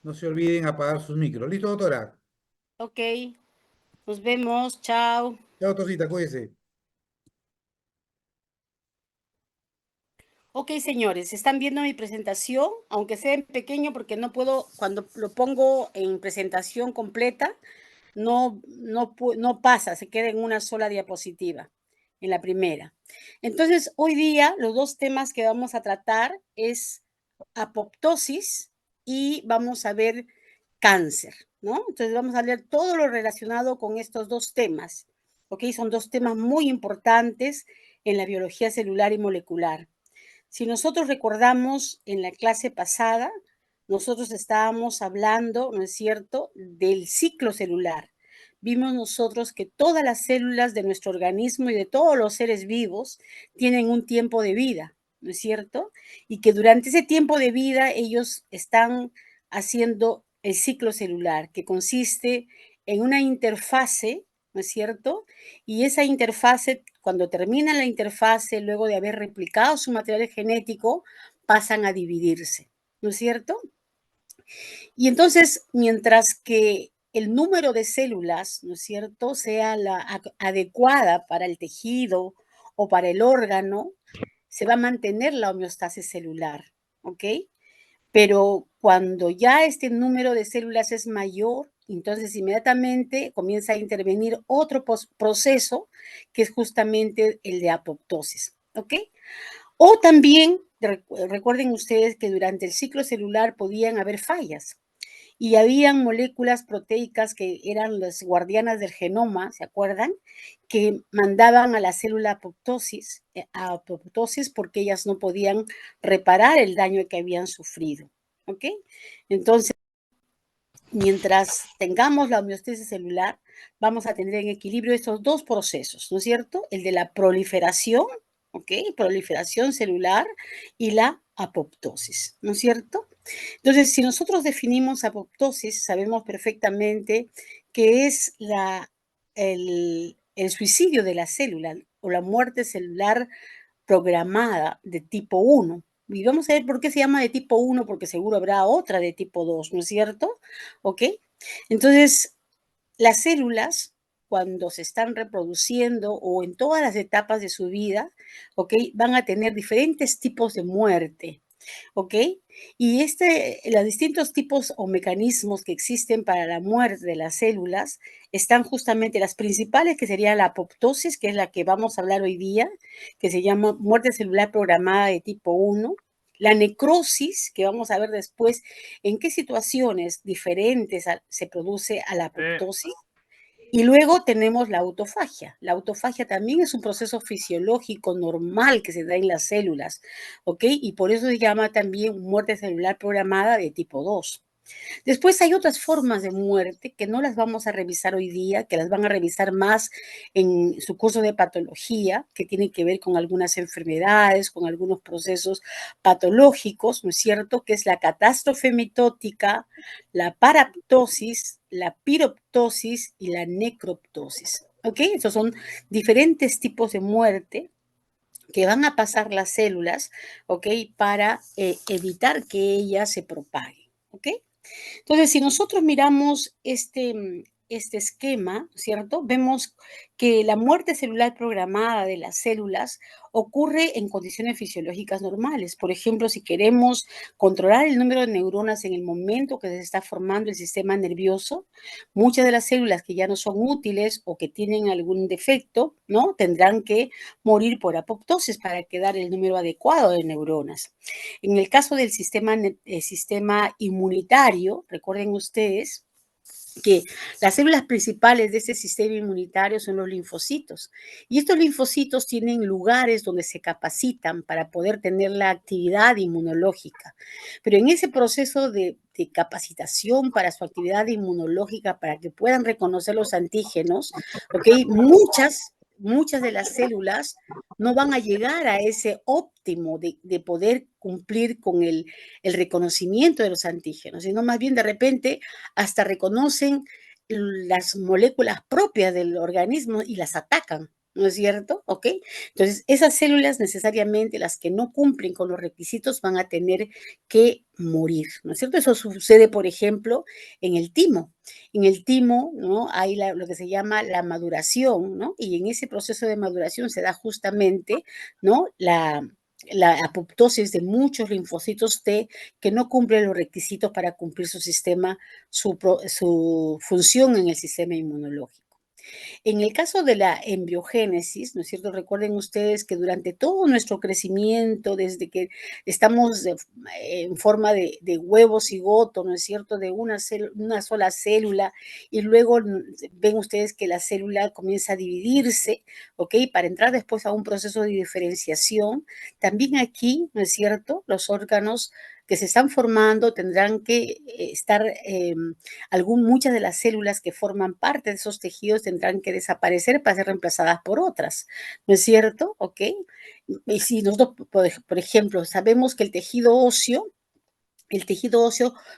No se olviden apagar sus micros. ¿Listo, doctora? Ok, nos vemos, chao. Chao, doctorcita, cuídese. Ok, señores, están viendo mi presentación, aunque sea en pequeño porque no puedo, cuando lo pongo en presentación completa, no pasa, se queda en una sola diapositiva, en la primera. Entonces, hoy día los dos temas que vamos a tratar es apoptosis y vamos a ver cáncer, ¿no? Entonces vamos a leer todo lo relacionado con estos dos temas, ¿ok? Son dos temas muy importantes en la biología celular y molecular. Si nosotros recordamos en la clase pasada, nosotros estábamos hablando, ¿no es cierto?, del ciclo celular. Vimos nosotros que todas las células de nuestro organismo y de todos los seres vivos tienen un tiempo de vida, ¿no es cierto? Y que durante ese tiempo de vida ellos están haciendo el ciclo celular, que consiste en una interfase, ¿no es cierto? Y esa interfase, cuando termina la interfase, luego de haber replicado su material genético, pasan a dividirse, ¿no es cierto? Y entonces, mientras que el número de células, ¿no es cierto?, sea la adecuada para el tejido o para el órgano, se va a mantener la homeostasis celular, ¿ok? Pero cuando ya este número de células es mayor, entonces inmediatamente comienza a intervenir otro proceso que es justamente el de apoptosis, ¿ok? O también recuerden ustedes que durante el ciclo celular podían haber fallas y habían moléculas proteicas que eran las guardianas del genoma, ¿se acuerdan? Que mandaban a la célula a apoptosis porque ellas no podían reparar el daño que habían sufrido, ¿ok? Entonces, mientras tengamos la homeostasis celular, vamos a tener en equilibrio estos dos procesos, ¿no es cierto? El de la proliferación, ¿ok? Proliferación celular y la apoptosis, ¿no es cierto? Entonces, si nosotros definimos apoptosis, sabemos perfectamente que es el suicidio de la célula o la muerte celular programada de tipo 1. Y vamos a ver por qué se llama de tipo 1, porque seguro habrá otra de tipo 2, ¿no es cierto? ¿Ok? Entonces, las células, cuando se están reproduciendo o en todas las etapas de su vida, ¿ok? Van a tener diferentes tipos de muerte. ¿Ok? Y los distintos tipos o mecanismos que existen para la muerte de las células están justamente las principales, que sería la apoptosis, que es la que vamos a hablar hoy día, que se llama muerte celular programada de tipo 1, la necrosis, que vamos a ver después en qué situaciones diferentes se produce a la apoptosis, y luego tenemos la autofagia. La autofagia también es un proceso fisiológico normal que se da en las células, ¿ok? Y por eso se llama también muerte celular programada de tipo 2. Después hay otras formas de muerte que no las vamos a revisar hoy día, que las van a revisar más en su curso de patología, que tienen que ver con algunas enfermedades, con algunos procesos patológicos, ¿no es cierto? Que es la catástrofe mitótica, la paraptosis, la piroptosis y la necroptosis. ¿Ok? Esos son diferentes tipos de muerte que van a pasar las células, ¿ok? Para evitar que ellas se propaguen, ¿ok? Entonces, si nosotros miramos este esquema, ¿cierto? Vemos que la muerte celular programada de las células ocurre en condiciones fisiológicas normales. Por ejemplo, si queremos controlar el número de neuronas en el momento que se está formando el sistema nervioso, muchas de las células que ya no son útiles o que tienen algún defecto, ¿no? Tendrán que morir por apoptosis para quedar el número adecuado de neuronas. En el caso del sistema inmunitario, recuerden ustedes que las células principales de este sistema inmunitario son los linfocitos. Y estos linfocitos tienen lugares donde se capacitan para poder tener la actividad inmunológica. Pero en ese proceso de capacitación para su actividad inmunológica, para que puedan reconocer los antígenos, ¿ok? Muchas de las células no van a llegar a ese óptimo de poder cumplir con el reconocimiento de los antígenos, sino más bien de repente hasta reconocen las moléculas propias del organismo y las atacan, ¿no es cierto? ¿Ok? Entonces, esas células necesariamente, las que no cumplen con los requisitos, van a tener que morir, ¿no es cierto? Eso sucede, por ejemplo, en el timo. En el timo, ¿no? Hay lo que se llama la maduración, ¿no? Y en ese proceso de maduración se da justamente, ¿no? La apoptosis de muchos linfocitos T que no cumplen los requisitos para cumplir su sistema, su función en el sistema inmunológico. En el caso de la embriogénesis, ¿no es cierto? Recuerden ustedes que durante todo nuestro crecimiento, desde que estamos en forma de huevo cigoto, ¿no es cierto? De una sola célula, y luego ven ustedes que la célula comienza a dividirse, ¿ok? Para entrar después a un proceso de diferenciación. También aquí, ¿no es cierto? Los órganos que se están formando tendrán que estar muchas de las células que forman parte de esos tejidos tendrán que desaparecer para ser reemplazadas por otras, ¿no es cierto? ¿Ok? Y si nosotros, por ejemplo, sabemos que el tejido óseo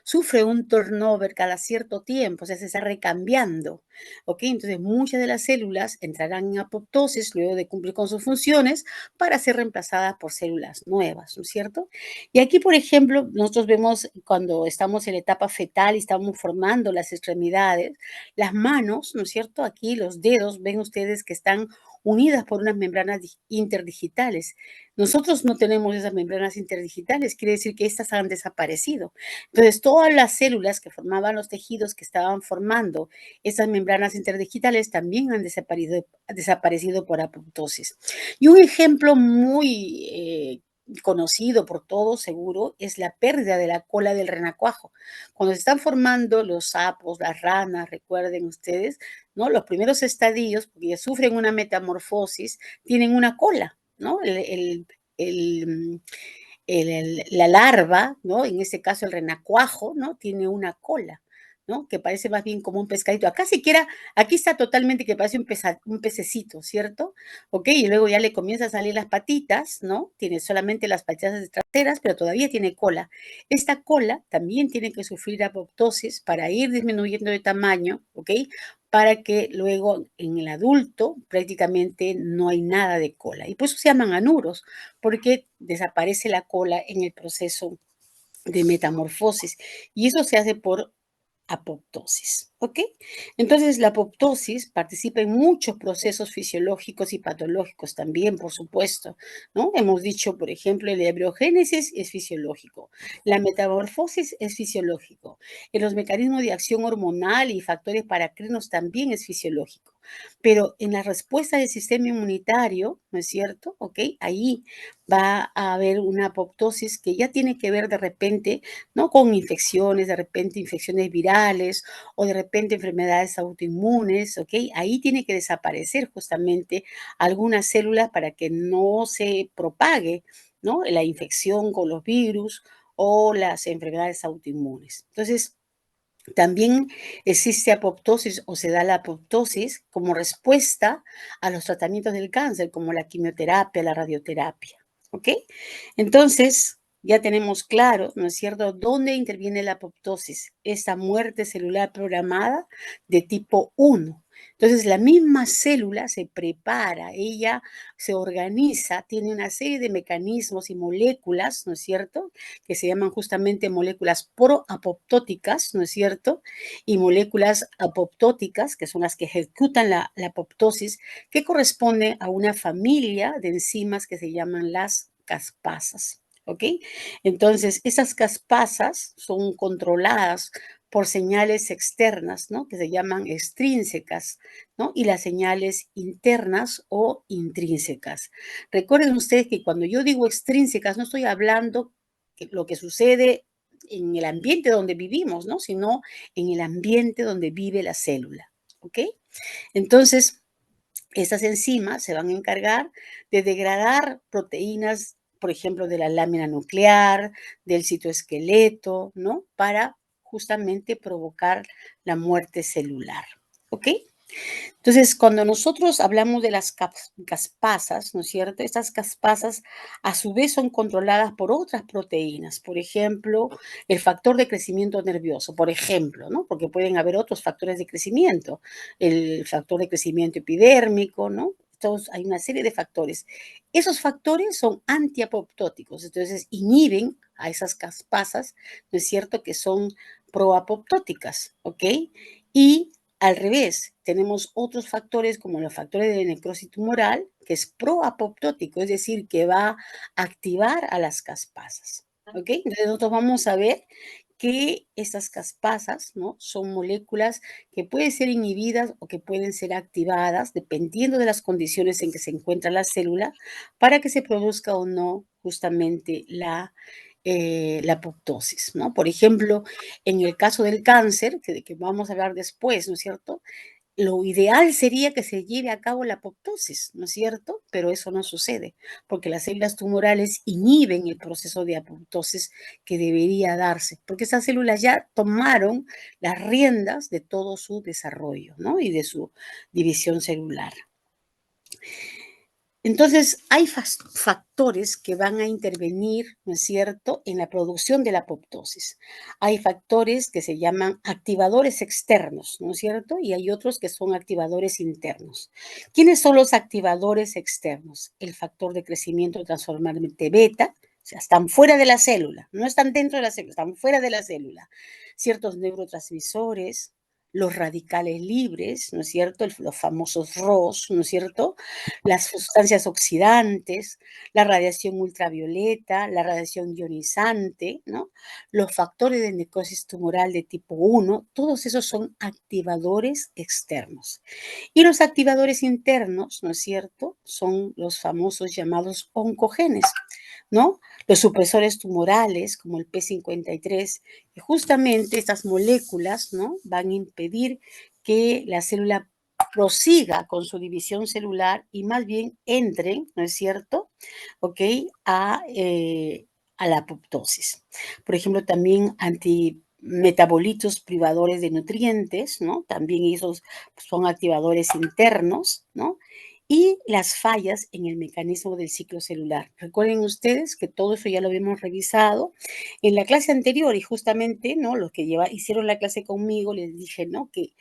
sufre un turnover cada cierto tiempo, o sea, se está recambiando, ¿ok? Entonces, muchas de las células entrarán en apoptosis luego de cumplir con sus funciones para ser reemplazadas por células nuevas, ¿no es cierto? Y aquí, por ejemplo, nosotros vemos cuando estamos en la etapa fetal y estamos formando las extremidades, las manos, ¿no es cierto? Aquí los dedos, ven ustedes que están unidas por unas membranas interdigitales. Nosotros no tenemos esas membranas interdigitales, quiere decir que estas han desaparecido. Entonces, todas las células que formaban los tejidos que estaban formando esas membranas interdigitales también han desaparecido por apoptosis. Y un ejemplo muy conocido por todos, seguro, es la pérdida de la cola del renacuajo. Cuando se están formando los sapos, las ranas, recuerden ustedes, ¿no? Los primeros estadios, porque ya sufren una metamorfosis, tienen una cola, ¿no? El, la larva, ¿no? En este caso el renacuajo, ¿no? Tiene una cola, ¿no? Que parece más bien como un pescadito. Acá siquiera, aquí está totalmente que parece un pececito, ¿cierto? Ok, y luego ya le comienza a salir las patitas, ¿no? Tiene solamente las patitas traseras, pero todavía tiene cola. Esta cola también tiene que sufrir apoptosis para ir disminuyendo de tamaño, ¿ok? Para que luego en el adulto prácticamente no hay nada de cola. Y por eso se llaman anuros, porque desaparece la cola en el proceso de metamorfosis. Y eso se hace por apoptosis, ¿ok? Entonces, la apoptosis participa en muchos procesos fisiológicos y patológicos también, por supuesto, ¿no? Hemos dicho, por ejemplo, la embriogénesis es fisiológico, la metamorfosis es fisiológico, en los mecanismos de acción hormonal y factores paracrinos también es fisiológico, pero en la respuesta del sistema inmunitario, ¿no es cierto? ¿Ok? Ahí va a haber una apoptosis que ya tiene que ver de repente, ¿no? Con infecciones, de repente infecciones virales o de repente enfermedades autoinmunes, ¿ok? Ahí tiene que desaparecer justamente algunas células para que no se propague, ¿no? La infección con los virus o las enfermedades autoinmunes. Entonces, también existe apoptosis o se da la apoptosis como respuesta a los tratamientos del cáncer, como la quimioterapia, la radioterapia. ¿Ok? Entonces, ya tenemos claro, ¿no es cierto?, dónde interviene la apoptosis, esa muerte celular programada de tipo 1. Entonces, la misma célula se prepara, ella se organiza, tiene una serie de mecanismos y moléculas, ¿no es cierto?, que se llaman justamente moléculas proapoptóticas, ¿no es cierto? Y moléculas apoptóticas, que son las que ejecutan la apoptosis, que corresponde a una familia de enzimas que se llaman las caspasas. ¿Ok? Entonces, esas caspasas son controladas por señales externas, ¿no? Que se llaman extrínsecas, ¿no? Y las señales internas o intrínsecas. Recuerden ustedes que cuando yo digo extrínsecas, no estoy hablando de lo que sucede en el ambiente donde vivimos, ¿no? Sino en el ambiente donde vive la célula. ¿Ok? Entonces, estas enzimas se van a encargar de degradar proteínas, por ejemplo, de la lámina nuclear, del citoesqueleto, ¿no? Para justamente provocar la muerte celular. ¿Ok? Entonces, cuando nosotros hablamos de las caspasas, ¿no es cierto? Estas caspasas a su vez son controladas por otras proteínas, por ejemplo, el factor de crecimiento nervioso, por ejemplo, ¿no? Porque pueden haber otros factores de crecimiento, el factor de crecimiento epidérmico, ¿no? hay una serie de factores. Esos factores son antiapoptóticos, entonces inhiben a esas caspasas, ¿no es cierto?, que son proapoptóticas, ¿ok? Y al revés, tenemos otros factores como los factores de necrosis tumoral, que es proapoptótico, es decir, que va a activar a las caspasas, ¿ok? Entonces nosotros vamos a ver que estas caspasas, ¿no?, son moléculas que pueden ser inhibidas o que pueden ser activadas dependiendo de las condiciones en que se encuentra la célula para que se produzca o no justamente la apoptosis, ¿no? Por ejemplo, en el caso del cáncer, de que vamos a hablar después, ¿no es cierto?, lo ideal sería que se lleve a cabo la apoptosis, ¿no es cierto? Pero eso no sucede, porque las células tumorales inhiben el proceso de apoptosis que debería darse, porque estas células ya tomaron las riendas de todo su desarrollo, ¿no?, y de su división celular. Entonces, hay factores que van a intervenir, ¿no es cierto?, en la producción de la apoptosis. Hay factores que se llaman activadores externos, ¿no es cierto?, y hay otros que son activadores internos. ¿Quiénes son los activadores externos? El factor de crecimiento transformante beta, o sea, están fuera de la célula, no están dentro de la célula, están fuera de la célula. Ciertos neurotransmisores, los radicales libres, ¿no es cierto?, los famosos ROS, ¿no es cierto?, las sustancias oxidantes, la radiación ultravioleta, la radiación ionizante, ¿no?, los factores de necrosis tumoral de tipo 1, todos esos son activadores externos. Y los activadores internos, ¿no es cierto?, son los famosos llamados oncogenes, ¿no? Los supresores tumorales, como el P53, que justamente estas moléculas, ¿no?, van a impedir que la célula prosiga con su división celular y más bien entren, ¿no es cierto?, ¿ok?, a la apoptosis. Por ejemplo, también antimetabolitos privadores de nutrientes, ¿no?, también esos son activadores internos, ¿no?, y las fallas en el mecanismo del ciclo celular. Recuerden ustedes que todo eso ya lo habíamos revisado en la clase anterior y justamente, ¿no?, los que hicieron la clase conmigo les dije, ¿no?, que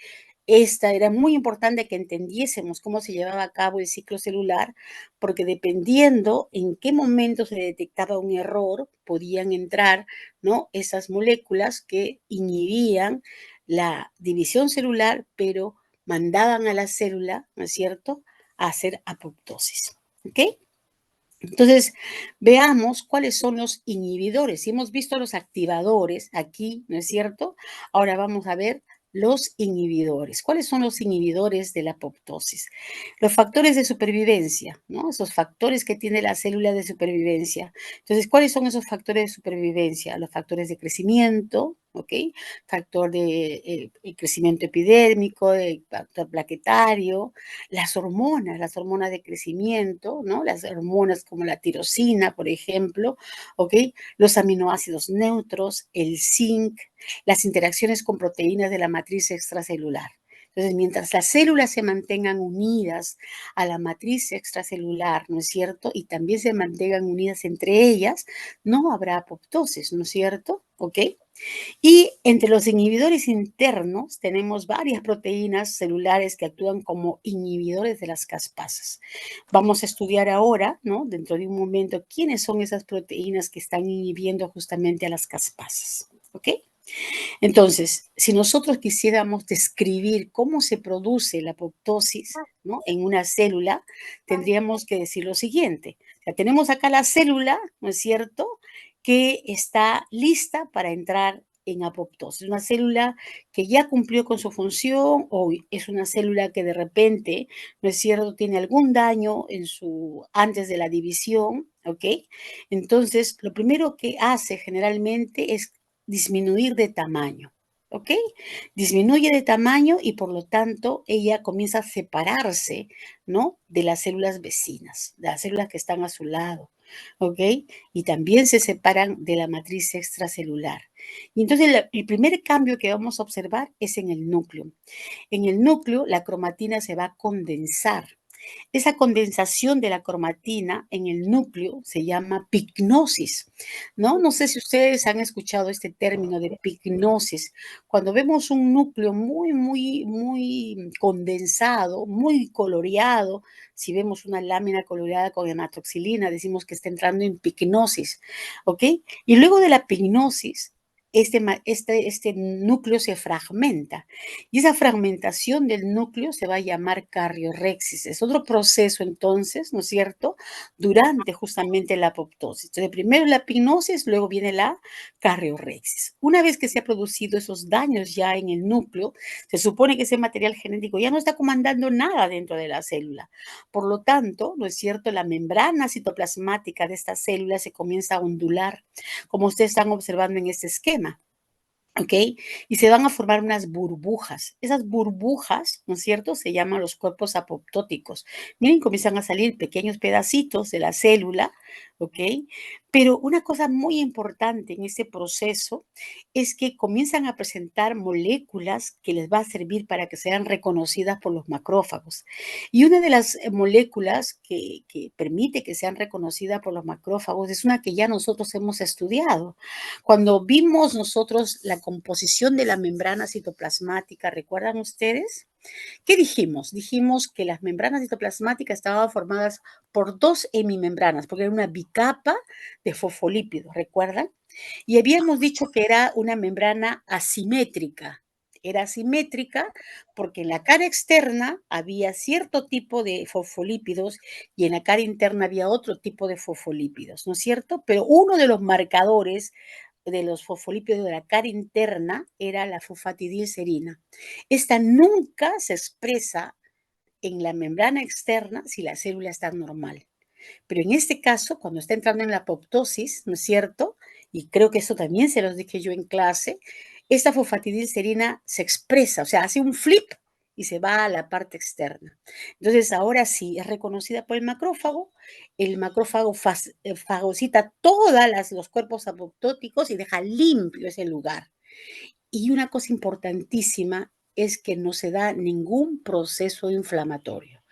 esta era muy importante que entendiésemos cómo se llevaba a cabo el ciclo celular, porque dependiendo en qué momento se detectaba un error, podían entrar, ¿no?, esas moléculas que inhibían la división celular, pero mandaban a la célula, ¿no es cierto?, a hacer apoptosis, ¿ok? Entonces, veamos cuáles son los inhibidores. Si hemos visto los activadores aquí, ¿no es cierto? Ahora vamos a ver los inhibidores. ¿Cuáles son los inhibidores de la apoptosis? Los factores de supervivencia, ¿no? Esos factores que tiene la célula de supervivencia. Entonces, ¿cuáles son esos factores de supervivencia? Los factores de crecimiento, ¿ok? Factor de crecimiento epidérmico, el factor plaquetario, las hormonas de crecimiento, ¿no? Las hormonas como la tirosina, por ejemplo, ¿ok? Los aminoácidos neutros, el zinc, las interacciones con proteínas de la matriz extracelular. Entonces, mientras las células se mantengan unidas a la matriz extracelular, ¿no es cierto?, y también se mantengan unidas entre ellas, no habrá apoptosis, ¿no es cierto? ¿Ok? Y entre los inhibidores internos tenemos varias proteínas celulares que actúan como inhibidores de las caspasas. Vamos a estudiar ahora, ¿no?, dentro de un momento, quiénes son esas proteínas que están inhibiendo justamente a las caspasas, ¿ok? Entonces, si nosotros quisiéramos describir cómo se produce la apoptosis, ¿no?, en una célula, tendríamos que decir lo siguiente. O sea, tenemos acá la célula, ¿no es cierto?, que está lista para entrar en apoptosis. Una célula que ya cumplió con su función o es una célula que de repente, ¿no es cierto?, tiene algún daño antes de la división, ¿ok? Entonces, lo primero que hace generalmente es disminuir de tamaño, ¿ok? Disminuye de tamaño y por lo tanto ella comienza a separarse, ¿no?, de las células vecinas, de las células que están a su lado, ¿ok? Y también se separan de la matriz extracelular. Y entonces el primer cambio que vamos a observar es en el núcleo. En el núcleo la cromatina se va a condensar Esa condensación de la cromatina en el núcleo se llama pignosis, ¿no? No sé si ustedes han escuchado este término de pignosis. Cuando vemos un núcleo muy condensado, muy coloreado, si vemos una lámina coloreada con hematoxilina, decimos que está entrando en pignosis, ¿ok? Y luego de la pignosis, este núcleo se fragmenta y esa fragmentación del núcleo se va a llamar cariorexis. Es otro proceso entonces, ¿no es cierto? Durante justamente la apoptosis. Entonces, primero la pignosis, luego viene la cariorexis. Una vez que se han producido esos daños ya en el núcleo, se supone que ese material genético ya no está comandando nada dentro de la célula. Por lo tanto, ¿no es cierto? La membrana citoplasmática de esta célula se comienza a ondular, como ustedes están observando en este esquema. ¿Ok? Y se van a formar unas burbujas. Esas burbujas, ¿no es cierto? Se llaman los cuerpos apoptóticos. Miren, comienzan a salir pequeños pedacitos de la célula, ¿ok? Pero una cosa muy importante en este proceso es que comienzan a presentar moléculas que les va a servir para que sean reconocidas por los macrófagos. Y una de las moléculas que permite que sean reconocidas por los macrófagos es una que ya nosotros hemos estudiado. Cuando vimos nosotros la composición de la membrana citoplasmática, ¿recuerdan ustedes? ¿Qué dijimos? Dijimos que las membranas citoplasmáticas estaban formadas por dos hemimembranas, porque era una bicapa de fosfolípidos, ¿recuerdan? Y habíamos dicho que era una membrana asimétrica. Era asimétrica porque en la cara externa había cierto tipo de fosfolípidos y en la cara interna había otro tipo de fosfolípidos, ¿no es cierto? Pero uno de los marcadores de los fosfolípidos de la cara interna era la fosfatidilcerina. Esta nunca se expresa en la membrana externa si la célula está normal. Pero en este caso, cuando está entrando en la apoptosis, ¿no es cierto? Y creo que eso también se los dije yo en clase, esta fosfatidilcerina se expresa, o sea, hace un flip y se va a la parte externa. Entonces, ahora sí, es reconocida por el macrófago fagocita todos los cuerpos apoptóticos y deja limpio ese lugar. Y una cosa importantísima es que no se da ningún proceso inflamatorio.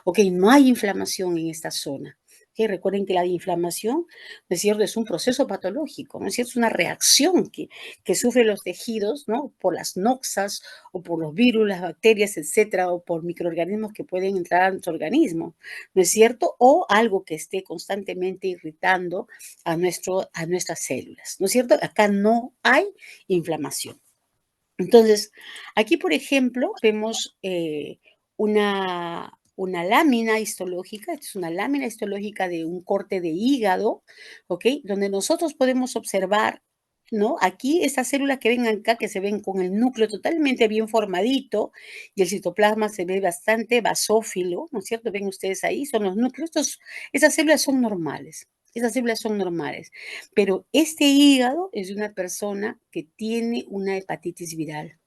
Ok, no hay inflamación en esta zona. Okay, recuerden que la inflamación, ¿no es cierto?, es un proceso patológico, ¿no es cierto? Es una reacción que sufren los tejidos, ¿no? Por las noxas o por los virus, las bacterias, etcétera, o por microorganismos que pueden entrar a nuestro organismo, ¿no es cierto? O algo que esté constantemente irritando a nuestras células, ¿no es cierto? Acá no hay inflamación. Entonces, aquí, por ejemplo, vemos una lámina histológica, esta es una lámina histológica de un corte de hígado, ¿ok? Donde nosotros podemos observar, ¿no? Aquí estas células que ven acá, que se ven con el núcleo totalmente bien formadito y el citoplasma se ve bastante basófilo, ¿no es cierto? Ven ustedes ahí, son los núcleos, esas células son normales. Esas células son normales, pero este hígado es de una persona que tiene una hepatitis viral.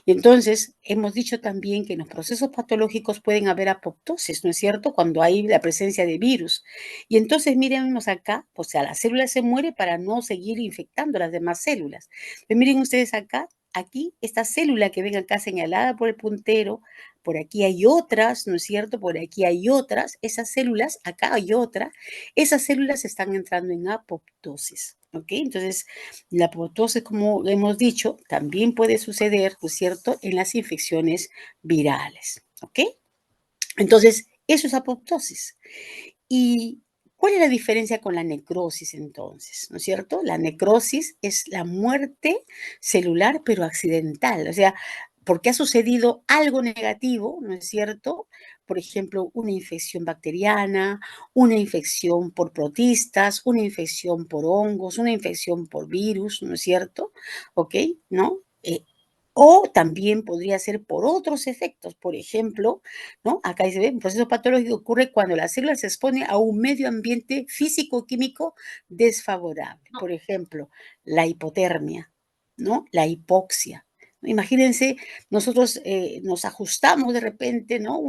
Y entonces hemos dicho también que en los procesos patológicos pueden haber apoptosis, ¿no es cierto? Cuando hay la presencia de virus. Y entonces mírennos acá, o sea, la célula se muere para no seguir infectando las demás células. Pero miren ustedes acá, aquí, esta célula que ven acá señalada por el puntero, por aquí hay otras, ¿no es cierto? Por aquí hay otras, esas células, acá hay otra, esas células están entrando en apoptosis, ¿ok? Entonces, la apoptosis, como hemos dicho, también puede suceder, ¿no es cierto?, en las infecciones virales, ¿ok? Entonces, eso es apoptosis. ¿Y cuál es la diferencia con la necrosis entonces? ¿No es cierto? La necrosis es la muerte celular, pero accidental, o sea, porque ha sucedido algo negativo, ¿no es cierto? Por ejemplo, una infección bacteriana, una infección por protistas, una infección por hongos, una infección por virus, ¿no es cierto? ¿Ok? ¿No? O también podría ser por otros efectos, por ejemplo, ¿no? Acá se ve, un proceso patológico ocurre cuando la célula se expone a un medio ambiente físico-químico desfavorable. Por ejemplo, la hipotermia, ¿no? La hipoxia. Imagínense, nosotros nos ajustamos de repente, ¿no?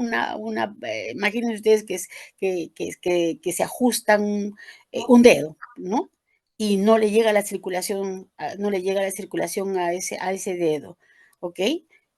Imagínense ustedes que se ajustan un dedo, ¿no? Y no le llega la circulación, no le llega la circulación a ese dedo, ¿ok?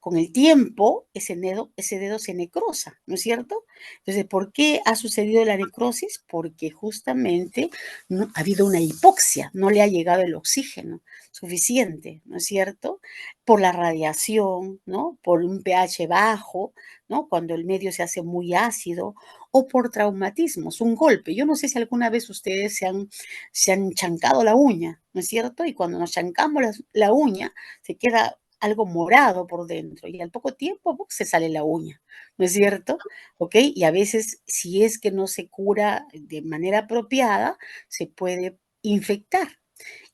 con el tiempo ese dedo se necrosa, ¿no es cierto? Entonces, ¿por qué ha sucedido la necrosis? Porque justamente no, ha habido una hipoxia, no le ha llegado el oxígeno suficiente, ¿no es cierto? Por la radiación, ¿no? Por un pH bajo, ¿no? Cuando el medio se hace muy ácido, o por traumatismos, un golpe. Yo no sé si alguna vez ustedes se han chancado la uña, ¿no es cierto? Y cuando nos chancamos la uña, se queda algo morado por dentro y al poco tiempo ¡pum!, se sale la uña, ¿no es cierto? ¿Ok? Y a veces, si es que no se cura de manera apropiada, se puede infectar.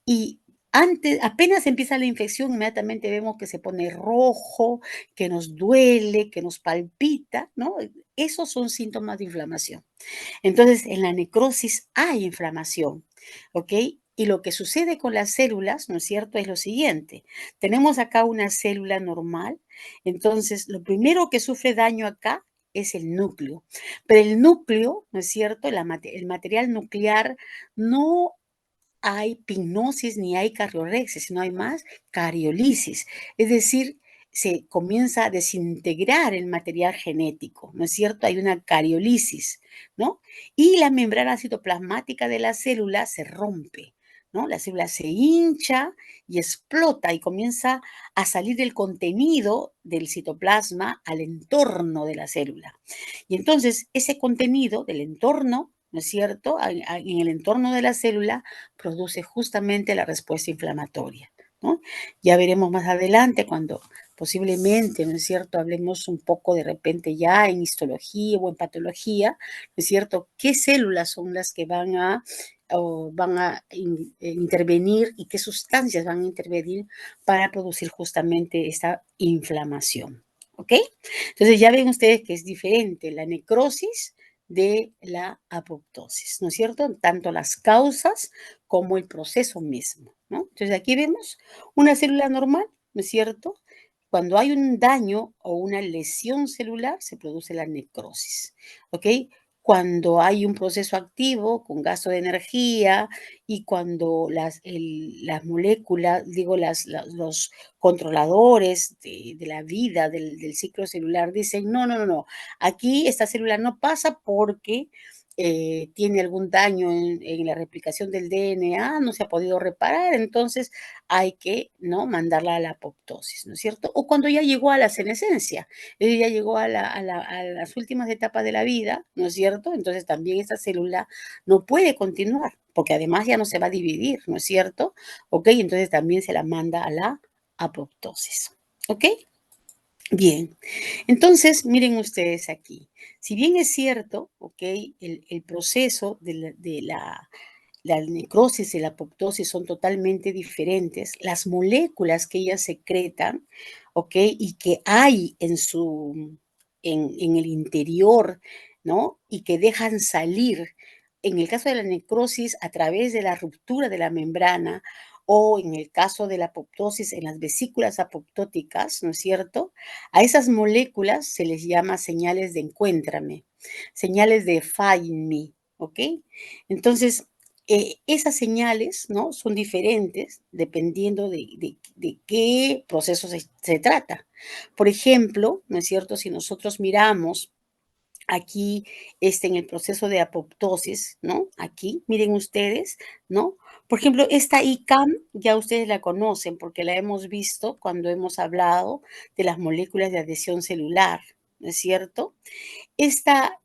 Y antes, apenas empieza la infección, inmediatamente vemos que se pone rojo, que nos duele, que nos palpita, ¿no? Esos son síntomas de inflamación. Entonces, en la necrosis hay inflamación, ¿ok? Y lo que sucede con las células, ¿no es cierto?, es lo siguiente. Tenemos acá una célula normal, entonces lo primero que sufre daño acá es el núcleo. Pero el núcleo, ¿no es cierto?, el material nuclear no hay pignosis ni hay cariorexis, sino hay más cariolisis. Es decir, se comienza a desintegrar el material genético, ¿no es cierto? Hay una cariolisis, ¿no? Y la membrana citoplasmática de la célula se rompe, ¿no? La célula se hincha y explota y comienza a salir el contenido del citoplasma al entorno de la célula. Y entonces ese contenido del entorno, ¿no es cierto? En el entorno de la célula produce justamente la respuesta inflamatoria, ¿no? Ya veremos más adelante cuando posiblemente, ¿no es cierto?, hablemos un poco de repente ya en histología o en patología, ¿no es cierto?, qué células son las que van a intervenir y qué sustancias van a intervenir para producir justamente esta inflamación, ¿ok? Entonces ya ven ustedes que es diferente la necrosis de la apoptosis, ¿no es cierto? Tanto las causas como el proceso mismo, ¿no? Entonces aquí vemos una célula normal, ¿no es cierto? Cuando hay un daño o una lesión celular, se produce la necrosis, ¿ok? Cuando hay un proceso activo con gasto de energía y cuando las moléculas, digo, los controladores de la vida, del ciclo celular, dicen, no, no, no, no, aquí esta célula no pasa porque tiene algún daño en la replicación del DNA, no se ha podido reparar, entonces hay que, ¿no?, mandarla a la apoptosis, ¿no es cierto? O cuando ya llegó a la senescencia, ya llegó a las últimas etapas de la vida, ¿no es cierto? Entonces también esa célula no puede continuar, porque además ya no se va a dividir, ¿no es cierto? ¿Ok? Entonces también se la manda a la apoptosis, ¿ok? Bien, entonces miren ustedes aquí, si bien es cierto, ¿ok?, el proceso la necrosis y la apoptosis son totalmente diferentes. Las moléculas que ellas secretan, ¿ok? Y que hay en el interior, ¿no? Y que dejan salir, en el caso de la necrosis, a través de la ruptura de la membrana, o en el caso de la apoptosis, en las vesículas apoptóticas, ¿no es cierto? A esas moléculas se les llama señales de encuéntrame, señales de find me, ¿ok? Entonces, esas señales, ¿no?, son diferentes dependiendo de qué proceso se trata. Por ejemplo, ¿no es cierto?, si nosotros miramos aquí, en el proceso de apoptosis, ¿no? Aquí, miren ustedes, ¿no? Por ejemplo, esta ICAM ya ustedes la conocen porque la hemos visto cuando hemos hablado de las moléculas de adhesión celular, ¿no es cierto? Esta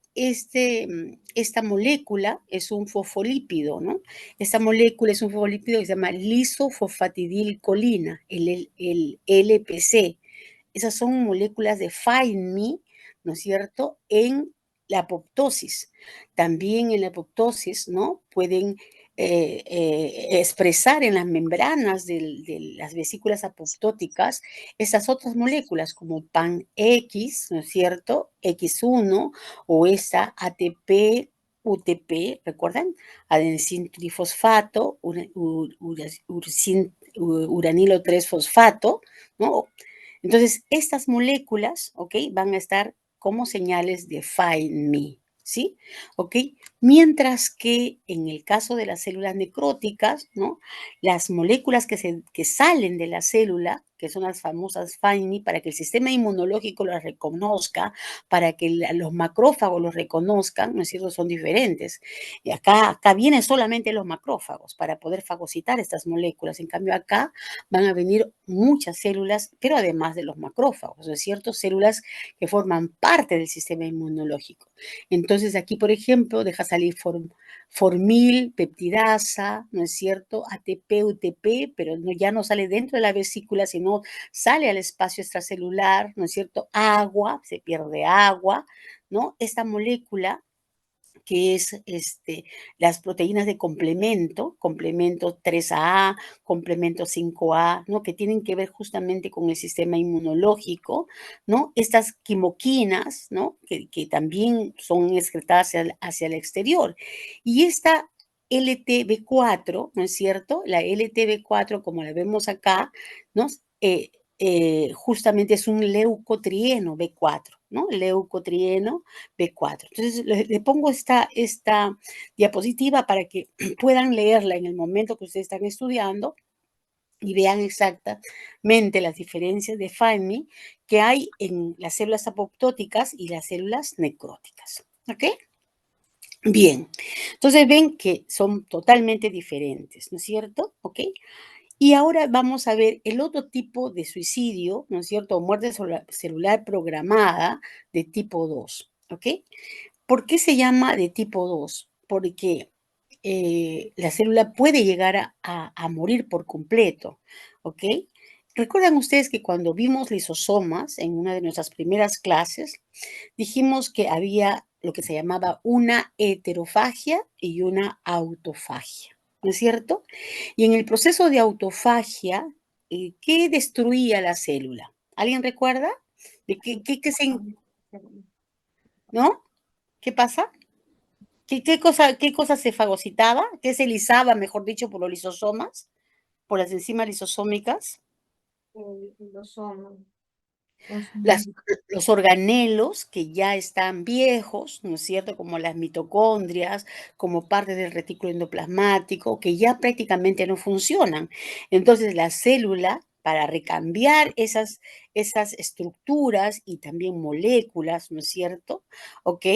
molécula es un fosfolípido, ¿no? Esta molécula es un fosfolípido que se llama lisofosfatidilcolina, el LPC. Esas son moléculas de Find Me, ¿no es cierto?, en la apoptosis. También en la apoptosis, ¿no?, pueden expresar en las membranas de las vesículas apoptóticas esas otras moléculas como PAN-X, ¿no es cierto?, X1 o esa ATP, UTP, ¿recuerdan? Adenosín trifosfato, uranilo 3 fosfato, ¿no? Entonces, estas moléculas, ¿ok?, van a estar como señales de Find Me, ¿sí? ¿Ok? Mientras que en el caso de las células necróticas, ¿no?, las moléculas que salen de la célula, que son las famosas FINE, para que el sistema inmunológico las reconozca, para que los macrófagos los reconozcan, ¿no es cierto?, son diferentes. Y acá vienen solamente los macrófagos para poder fagocitar estas moléculas. En cambio, acá van a venir muchas células, pero además de los macrófagos, ¿no es cierto?, células que forman parte del sistema inmunológico. Entonces, aquí, por ejemplo, deja salir formil, peptidasa, ¿no es cierto?, ATP, UTP, pero ya no sale dentro de la vesícula, sino sale al espacio extracelular, ¿no es cierto?, agua, se pierde agua, ¿no? Esta molécula que es las proteínas de complemento 3A, complemento 5A, ¿no?, que tienen que ver justamente con el sistema inmunológico, ¿no? Estas quimoquinas, ¿no?, que también son excretadas hacia el exterior. Y esta LTB4, ¿no es cierto? La LTB4, como la vemos acá, ¿no?, justamente es un leucotrieno B4, ¿no? Leucotrieno B4. Entonces, le pongo esta diapositiva para que puedan leerla en el momento que ustedes están estudiando y vean exactamente las diferencias de FINE que hay en las células apoptóticas y las células necróticas. ¿Ok? Bien. Entonces, ven que son totalmente diferentes, ¿no es cierto? ¿Ok? Y ahora vamos a ver el otro tipo de suicidio, ¿no es cierto? O muerte celular programada de tipo 2, ¿ok? ¿Por qué se llama de tipo 2? Porque la célula puede llegar a morir por completo, ¿ok? ¿Recuerdan ustedes que cuando vimos lisosomas en una de nuestras primeras clases, dijimos que había lo que se llamaba una heterofagia y una autofagia, ¿no es cierto? Y en el proceso de autofagia, ¿qué destruía la célula? ¿Alguien recuerda? ¿De ¿no? ¿Qué pasa? ¿Qué cosa se fagocitaba? ¿Qué se lisaba, mejor dicho, por los lisosomas? ¿Por las enzimas lisosómicas? Lisosoma. Los organelos que ya están viejos, ¿no es cierto?, como las mitocondrias, como parte del retículo endoplasmático, que ya prácticamente no funcionan. Entonces, la célula, para recambiar esas estructuras y también moléculas, ¿no es cierto? ¿Ok?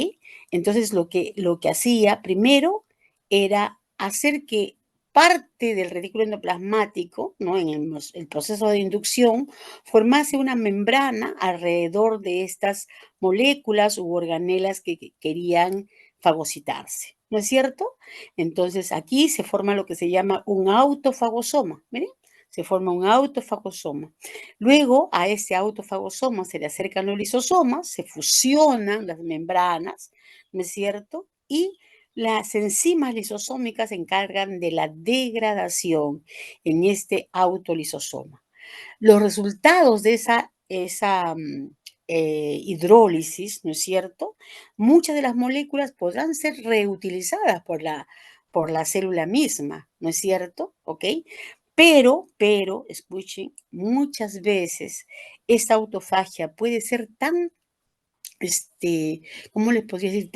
Entonces, lo que hacía primero era hacer que parte del retículo endoplasmático, ¿no?, en el proceso de inducción, formase una membrana alrededor de estas moléculas u organelas que querían fagocitarse, ¿no es cierto? Entonces aquí se forma lo que se llama un autofagosoma, miren, se forma un autofagosoma. Luego a ese autofagosoma se le acercan los lisosomas, se fusionan las membranas, ¿no es cierto? Y las enzimas lisosómicas se encargan de la degradación en este autolisosoma. Los resultados de esa hidrólisis, ¿no es cierto? Muchas de las moléculas podrán ser reutilizadas por la célula misma, ¿no es cierto? ¿Ok? Pero, escuchen, muchas veces esta autofagia puede ser tan ¿cómo les podría decir?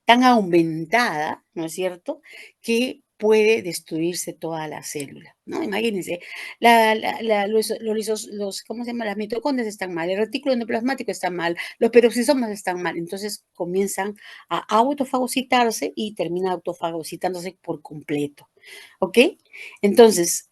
Tan aumentada, ¿no es cierto?, que puede destruirse toda la célula, ¿no? Imagínense, ¿cómo se llama? Las mitocondrias están mal, el retículo endoplasmático está mal, los peroxisomas están mal, entonces comienzan a autofagocitarse y termina autofagocitándose por completo, ¿ok? Entonces,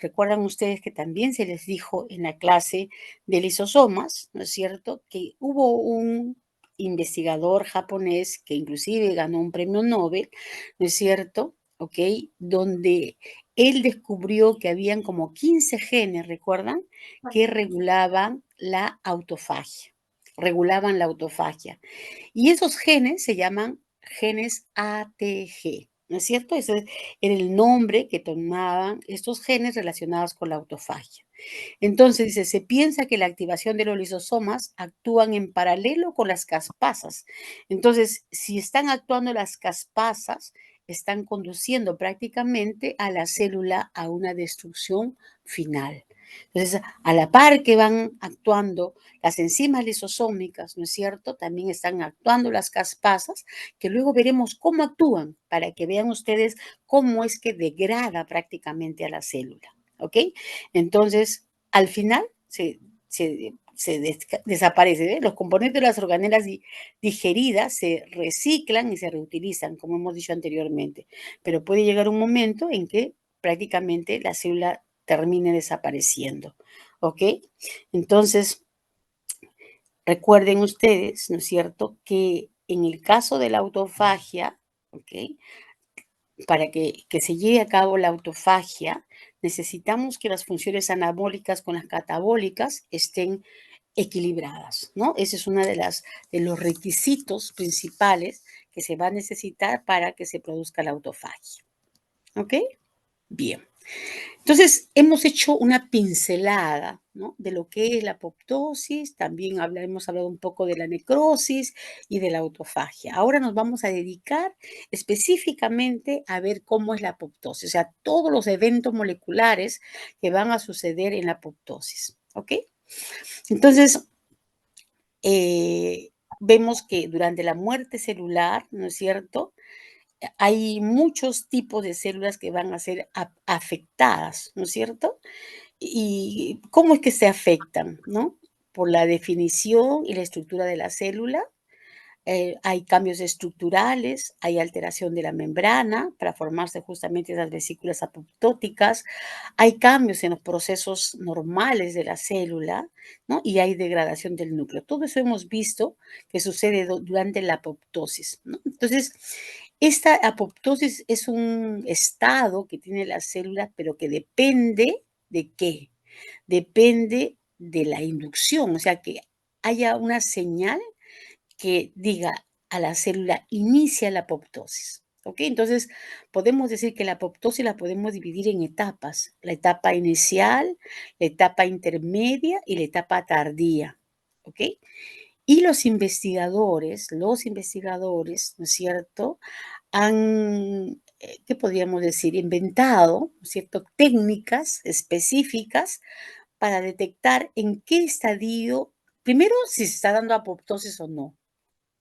recuerdan ustedes que también se les dijo en la clase de lisosomas, ¿no es cierto?, que hubo un investigador japonés que inclusive ganó un premio Nobel, ¿no es cierto?, ¿ok?, donde él descubrió que habían como 15 genes, ¿recuerdan?, que regulaban la autofagia. Y esos genes se llaman genes ATG, ¿no es cierto? Ese era el nombre que tomaban estos genes relacionados con la autofagia. Entonces, dice, se piensa que la activación de los lisosomas actúan en paralelo con las caspasas. Entonces, si están actuando las caspasas, están conduciendo prácticamente a la célula a una destrucción final. Entonces, a la par que van actuando las enzimas lisosómicas, ¿no es cierto?, también están actuando las caspasas, que luego veremos cómo actúan, para que vean ustedes cómo es que degrada prácticamente a la célula. ¿Ok? Entonces, al final desaparece. ¿Ve? Los componentes de las organelas digeridas se reciclan y se reutilizan, como hemos dicho anteriormente. Pero puede llegar un momento en que prácticamente la célula termine desapareciendo. ¿Ok? Entonces, recuerden ustedes, ¿no es cierto?, que en el caso de la autofagia, ¿ok?, para que se lleve a cabo la autofagia, necesitamos que las funciones anabólicas con las catabólicas estén equilibradas, ¿no? Ese es uno de los requisitos principales que se va a necesitar para que se produzca la autofagia. ¿Ok? Bien. Entonces, hemos hecho una pincelada, ¿no?, de lo que es la apoptosis, también hemos hablado un poco de la necrosis y de la autofagia. Ahora nos vamos a dedicar específicamente a ver cómo es la apoptosis, o sea, todos los eventos moleculares que van a suceder en la apoptosis, ¿ok? Entonces, vemos que durante la muerte celular, ¿no es cierto?, hay muchos tipos de células que van a ser afectadas, ¿no es cierto? ¿Y cómo es que se afectan, no? Por la definición y la estructura de la célula. Hay cambios estructurales, hay alteración de la membrana para formarse justamente esas vesículas apoptóticas, hay cambios en los procesos normales de la célula, ¿no? Y hay degradación del núcleo. Todo eso hemos visto que sucede durante la apoptosis, ¿no? Entonces, esta apoptosis es un estado que tiene la célula, pero que depende ¿de qué? Depende de la inducción, o sea, que haya una señal que diga a la célula inicia la apoptosis. ¿Ok? Entonces, podemos decir que la apoptosis la podemos dividir en etapas: la etapa inicial, la etapa intermedia y la etapa tardía. ¿Ok? Y los investigadores, ¿no es cierto?, han, ¿qué podríamos decir?, inventado, ¿no es cierto?, técnicas específicas para detectar en qué estadio, primero, si se está dando apoptosis o no.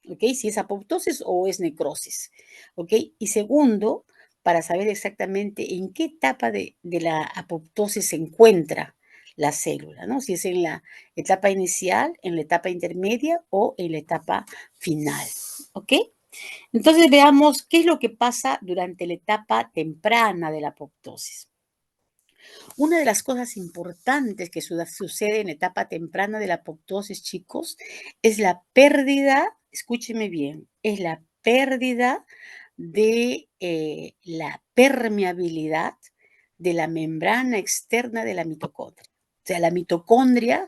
¿Ok? Si es apoptosis o es necrosis, ¿ok? Y segundo, para saber exactamente en qué etapa de la apoptosis se encuentra la célula, ¿no? Si es en la etapa inicial, en la etapa intermedia o en la etapa final, ¿ok? Entonces veamos qué es lo que pasa durante la etapa temprana de la apoptosis. Una de las cosas importantes que sucede en la etapa temprana de la apoptosis, chicos, es la pérdida, escúcheme bien, es la pérdida de la permeabilidad de la membrana externa de la mitocondria. O sea, la mitocondria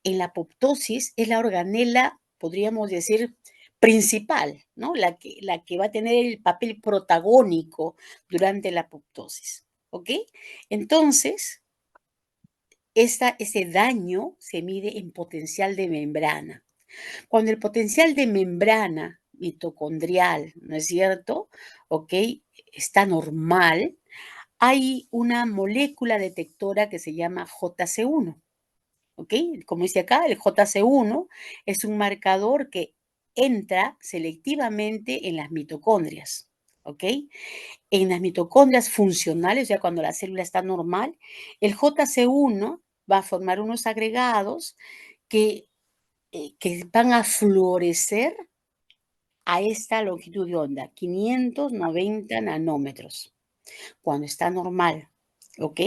en la apoptosis es la organela, podríamos decir, principal, ¿no? La que va a tener el papel protagónico durante la apoptosis. ¿Ok? Entonces, ese daño se mide en potencial de membrana. Cuando el potencial de membrana mitocondrial, ¿no es cierto?, ¿ok?, está normal, hay una molécula detectora que se llama JC1, ¿ok? Como dice acá, el JC1 es un marcador que entra selectivamente en las mitocondrias, ¿ok? En las mitocondrias funcionales, o sea, cuando la célula está normal, el JC1 va a formar unos agregados que van a fluorecer a esta longitud de onda, 590 nanómetros, cuando está normal, ¿ok?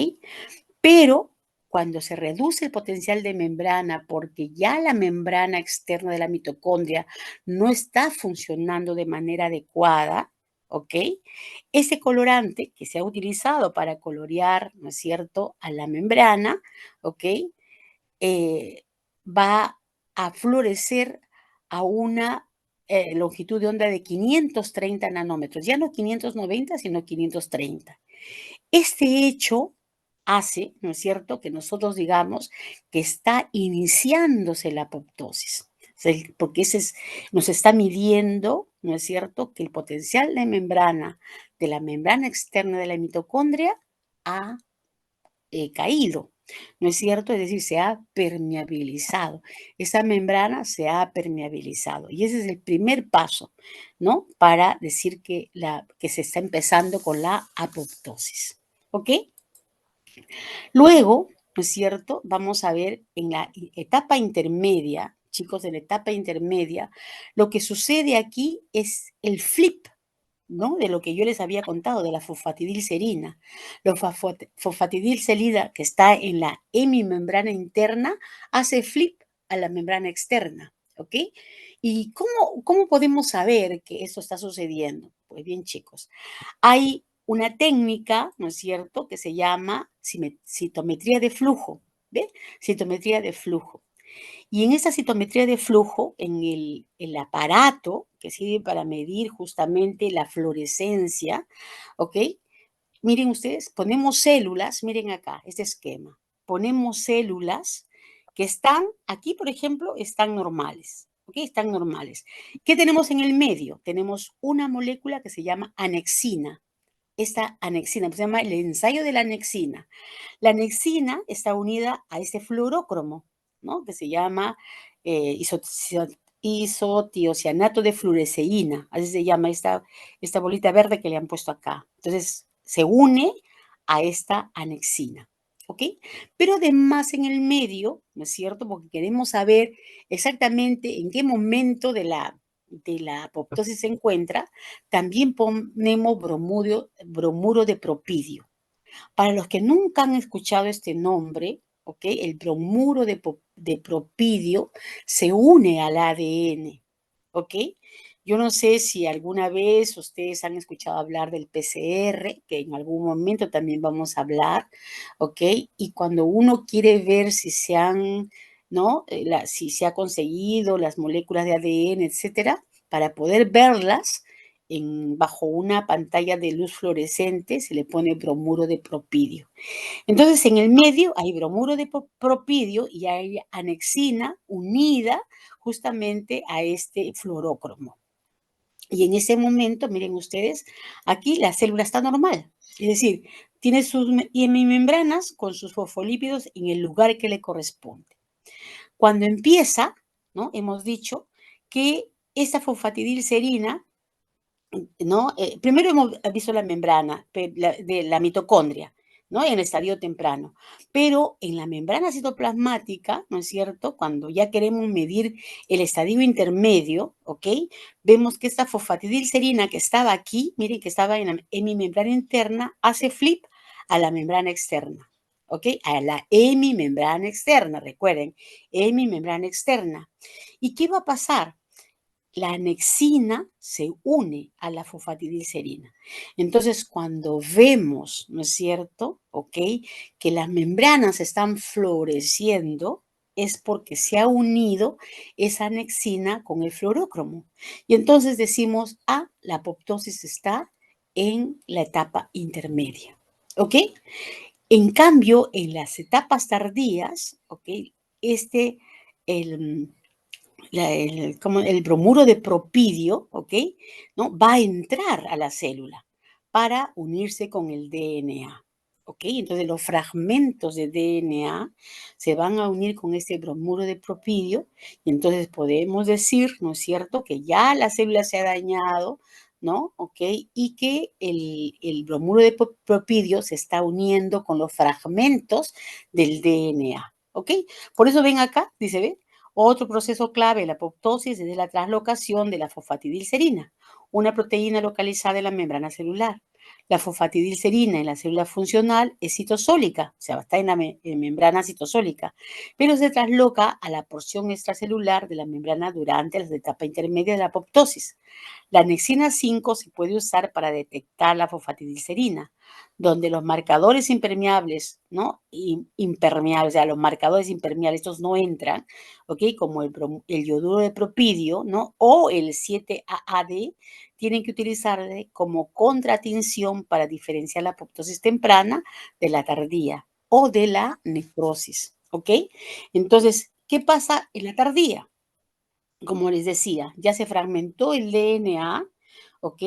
Pero cuando se reduce el potencial de membrana porque ya la membrana externa de la mitocondria no está funcionando de manera adecuada, ¿ok?, ese colorante que se ha utilizado para colorear, ¿no es cierto?, a la membrana, ¿ok?, va a fluorecer a una longitud de onda de 530 nanómetros, ya no 590, sino 530. Este hecho hace, ¿no es cierto?, que nosotros digamos que está iniciándose la apoptosis, porque nos está midiendo, ¿no es cierto?, que el potencial de membrana de la membrana externa de la mitocondria ha caído, ¿no es cierto? Es decir, se ha permeabilizado. Esa membrana se ha permeabilizado. Y ese es el primer paso, ¿no?, para decir que se está empezando con la apoptosis. ¿Ok? Luego, ¿no es cierto? Vamos a ver en la etapa intermedia, chicos, en la etapa intermedia, lo que sucede aquí es el flip, ¿no? De lo que yo les había contado, de la fosfatidilcerina. La fosfatidilcerina que está en la hemimembrana interna hace flip a la membrana externa, ¿ok? ¿Y cómo podemos saber que esto está sucediendo? Pues bien, chicos, hay una técnica, ¿no es cierto?, que se llama citometría de flujo, ¿ve? Citometría de flujo. Y en esa citometría de flujo, en el aparato que sirve para medir justamente la fluorescencia, ¿ok? Miren ustedes, ponemos células, miren acá, este esquema. Ponemos células que están, aquí por ejemplo, están normales, ¿ok? Están normales. ¿Qué tenemos en el medio? Tenemos una molécula que se llama anexina. Esta anexina, se llama el ensayo de la anexina. La anexina está unida a este fluorócromo, ¿no? Que se llama isotiocianato de fluoresceína, así se llama esta bolita verde que le han puesto acá. Entonces, se une a esta anexina, ¿ok? Pero además en el medio, ¿no es cierto? Porque queremos saber exactamente en qué momento de la apoptosis se encuentra, también ponemos bromuro de propidio. Para los que nunca han escuchado este nombre, ¿ok? El bromuro de propidio se une al ADN, ¿ok? Yo no sé si alguna vez ustedes han escuchado hablar del PCR, que en algún momento también vamos a hablar, ¿ok? Y cuando uno quiere ver si se han, ¿no? Si se ha conseguido las moléculas de ADN, etcétera, para poder verlas, bajo una pantalla de luz fluorescente se le pone bromuro de propidio. Entonces, en el medio hay bromuro de propidio y hay anexina unida justamente a este fluorócromo. Y en ese momento, miren ustedes, aquí la célula está normal. Es decir, tiene sus hemimembranas con sus fosfolípidos en el lugar que le corresponde. Cuando empieza, ¿no? Hemos dicho que esta fosfatidilcerina, ¿no? Primero hemos visto la membrana de la mitocondria, ¿no? En el estadio temprano. Pero en la membrana citoplasmática, ¿no es cierto? Cuando ya queremos medir el estadio intermedio, ¿ok? Vemos que esta fosfatidilcerina que estaba aquí, miren que estaba en mi membrana interna, hace flip a la membrana externa, ¿ok? A la hemimembrana externa, recuerden, hemimembrana externa. ¿Y qué va a pasar? La anexina se une a la fosfatidilcerina. Entonces, cuando vemos, ¿no es cierto? ¿Ok? Que las membranas están floreciendo, es porque se ha unido esa anexina con el fluorócromo. Y entonces decimos, la apoptosis está en la etapa intermedia. ¿Ok? En cambio, en las etapas tardías, ¿ok? El, como el bromuro de propidio, ¿ok? ¿No? Va a entrar a la célula para unirse con el DNA, ¿ok? Entonces los fragmentos de DNA se van a unir con este bromuro de propidio y entonces podemos decir, ¿no es cierto?, que ya la célula se ha dañado, ¿no? ¿Ok? Y que el bromuro de propidio se está uniendo con los fragmentos del DNA, ¿ok? Por eso ven acá, dice, ¿ve? Otro proceso clave de la apoptosis es la translocación de la fosfatidilcerina, una proteína localizada en la membrana celular. La fosfatidilcerina en la célula funcional es citosólica, o sea, está en la membrana citosólica, pero se trasloca a la porción extracelular de la membrana durante la etapa intermedia de la apoptosis. La anexina 5 se puede usar para detectar la fosfatidilcerina, donde los marcadores impermeables, ¿no? Impermeables, o sea, los marcadores impermeables, estos no entran, ¿ok? Como el yoduro de propidio, ¿no? O el 7-AAD, tienen que utilizarse como contratinción para diferenciar la apoptosis temprana de la tardía o de la necrosis, ¿ok? Entonces, ¿qué pasa en la tardía? Como les decía, ya se fragmentó el DNA, ¿ok?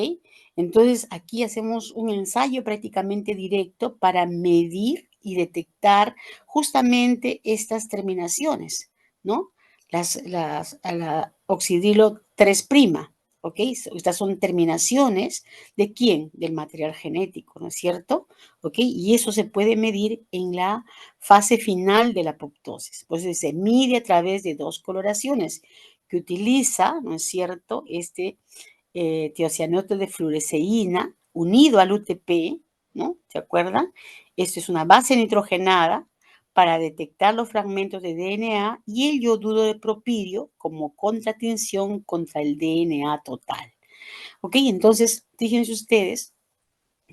Entonces aquí hacemos un ensayo prácticamente directo para medir y detectar justamente estas terminaciones, ¿no? A la oxidilo 3', ¿ok? Estas son terminaciones de quién? Del material genético, ¿no es cierto? ¿Ok? Y eso se puede medir en la fase final de la apoptosis. Pues se mide a través de dos coloraciones que utiliza, ¿no es cierto? Tiocianato de fluoresceína unido al UTP, ¿no? ¿Se acuerdan? Esto es una base nitrogenada para detectar los fragmentos de DNA y el yoduro de propidio como contratinción contra el DNA total. ¿Ok? Entonces, fíjense ustedes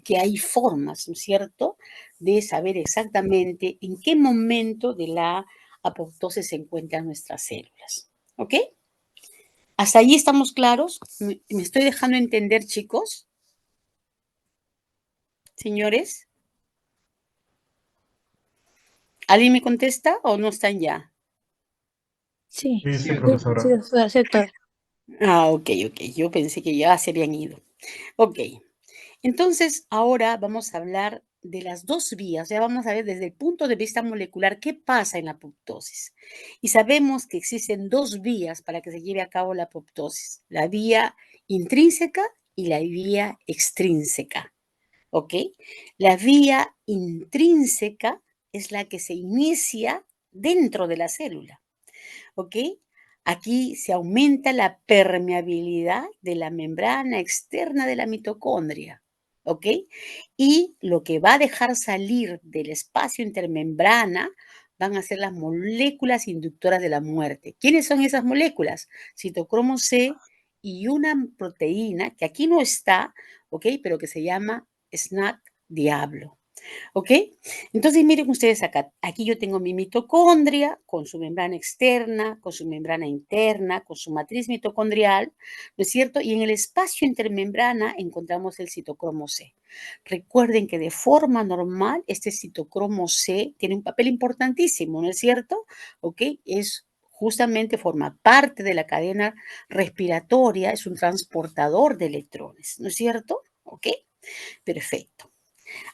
que hay formas, ¿no es cierto?, de saber exactamente en qué momento de la apoptosis se encuentran nuestras células. ¿Ok? ¿Hasta allí estamos claros? ¿Me estoy dejando entender, chicos? Señores, ¿alguien me contesta o no están ya? Sí, Sí, sí, profesora. sí, doctor. Ok. Yo pensé que ya se habían ido. Ok. Entonces, ahora vamos a hablar de las dos vías. Ya vamos a ver desde el punto de vista molecular qué pasa en la apoptosis. Y sabemos que existen dos vías para que se lleve a cabo la apoptosis. La vía intrínseca y la vía extrínseca. ¿Ok? La vía intrínseca es la que se inicia dentro de la célula. ¿Ok? Aquí se aumenta la permeabilidad de la membrana externa de la mitocondria. ¿Ok? Y lo que va a dejar salir del espacio intermembrana van a ser las moléculas inductoras de la muerte. ¿Quiénes son esas moléculas? Citocromo C y una proteína que aquí no está, ¿ok? Pero que se llama SNAC diablo. ¿Ok? Entonces miren ustedes acá, aquí yo tengo mi mitocondria con su membrana externa, con su membrana interna, con su matriz mitocondrial, ¿no es cierto? Y en el espacio intermembrana encontramos el citocromo C. Recuerden que de forma normal este citocromo C tiene un papel importantísimo, ¿no es cierto? ¿Ok? Justamente forma parte de la cadena respiratoria, es un transportador de electrones, ¿no es cierto? ¿Ok? Perfecto.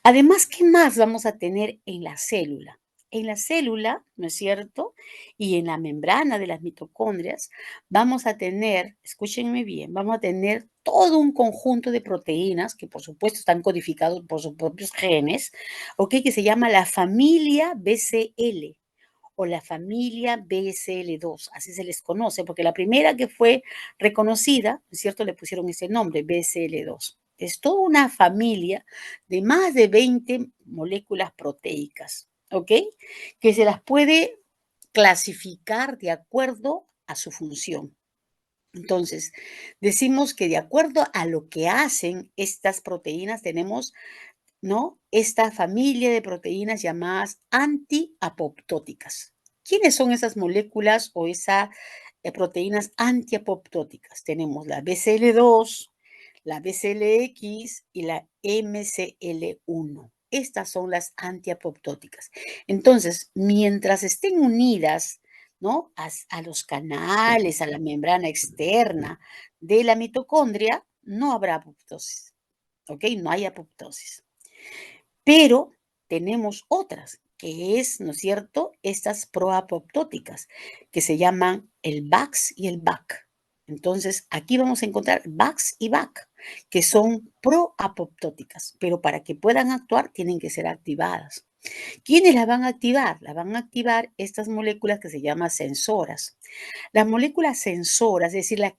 Además, ¿qué más vamos a tener en la célula? En la célula, ¿no es cierto? Y en la membrana de las mitocondrias vamos a tener, escúchenme bien, vamos a tener todo un conjunto de proteínas que por supuesto están codificados por sus propios genes, ¿ok? Que se llama la familia BCL o la familia BSL2, así se les conoce, porque la primera que fue reconocida, ¿no es cierto? Le pusieron ese nombre, BSL2. Es toda una familia de más de 20 moléculas proteicas, ¿ok? Que se las puede clasificar de acuerdo a su función. Entonces, decimos que de acuerdo a lo que hacen estas proteínas, tenemos, ¿no?, esta familia de proteínas llamadas antiapoptóticas. ¿Quiénes son esas moléculas o esas proteínas antiapoptóticas? Tenemos la BCL2, la BCLX y la MCL1. Estas son las antiapoptóticas. Entonces, mientras estén unidas, ¿no?, a los canales, a la membrana externa de la mitocondria, no habrá apoptosis. ¿Ok? No hay apoptosis. Pero tenemos otras, que es, ¿no es cierto?, estas proapoptóticas, que se llaman el VAX y el VAC. Entonces, aquí vamos a encontrar VAX y VAC, que son proapoptóticas, pero para que puedan actuar tienen que ser activadas. ¿Quiénes las van a activar? Las van a activar estas moléculas que se llaman sensoras. Las moléculas sensoras, es decir, las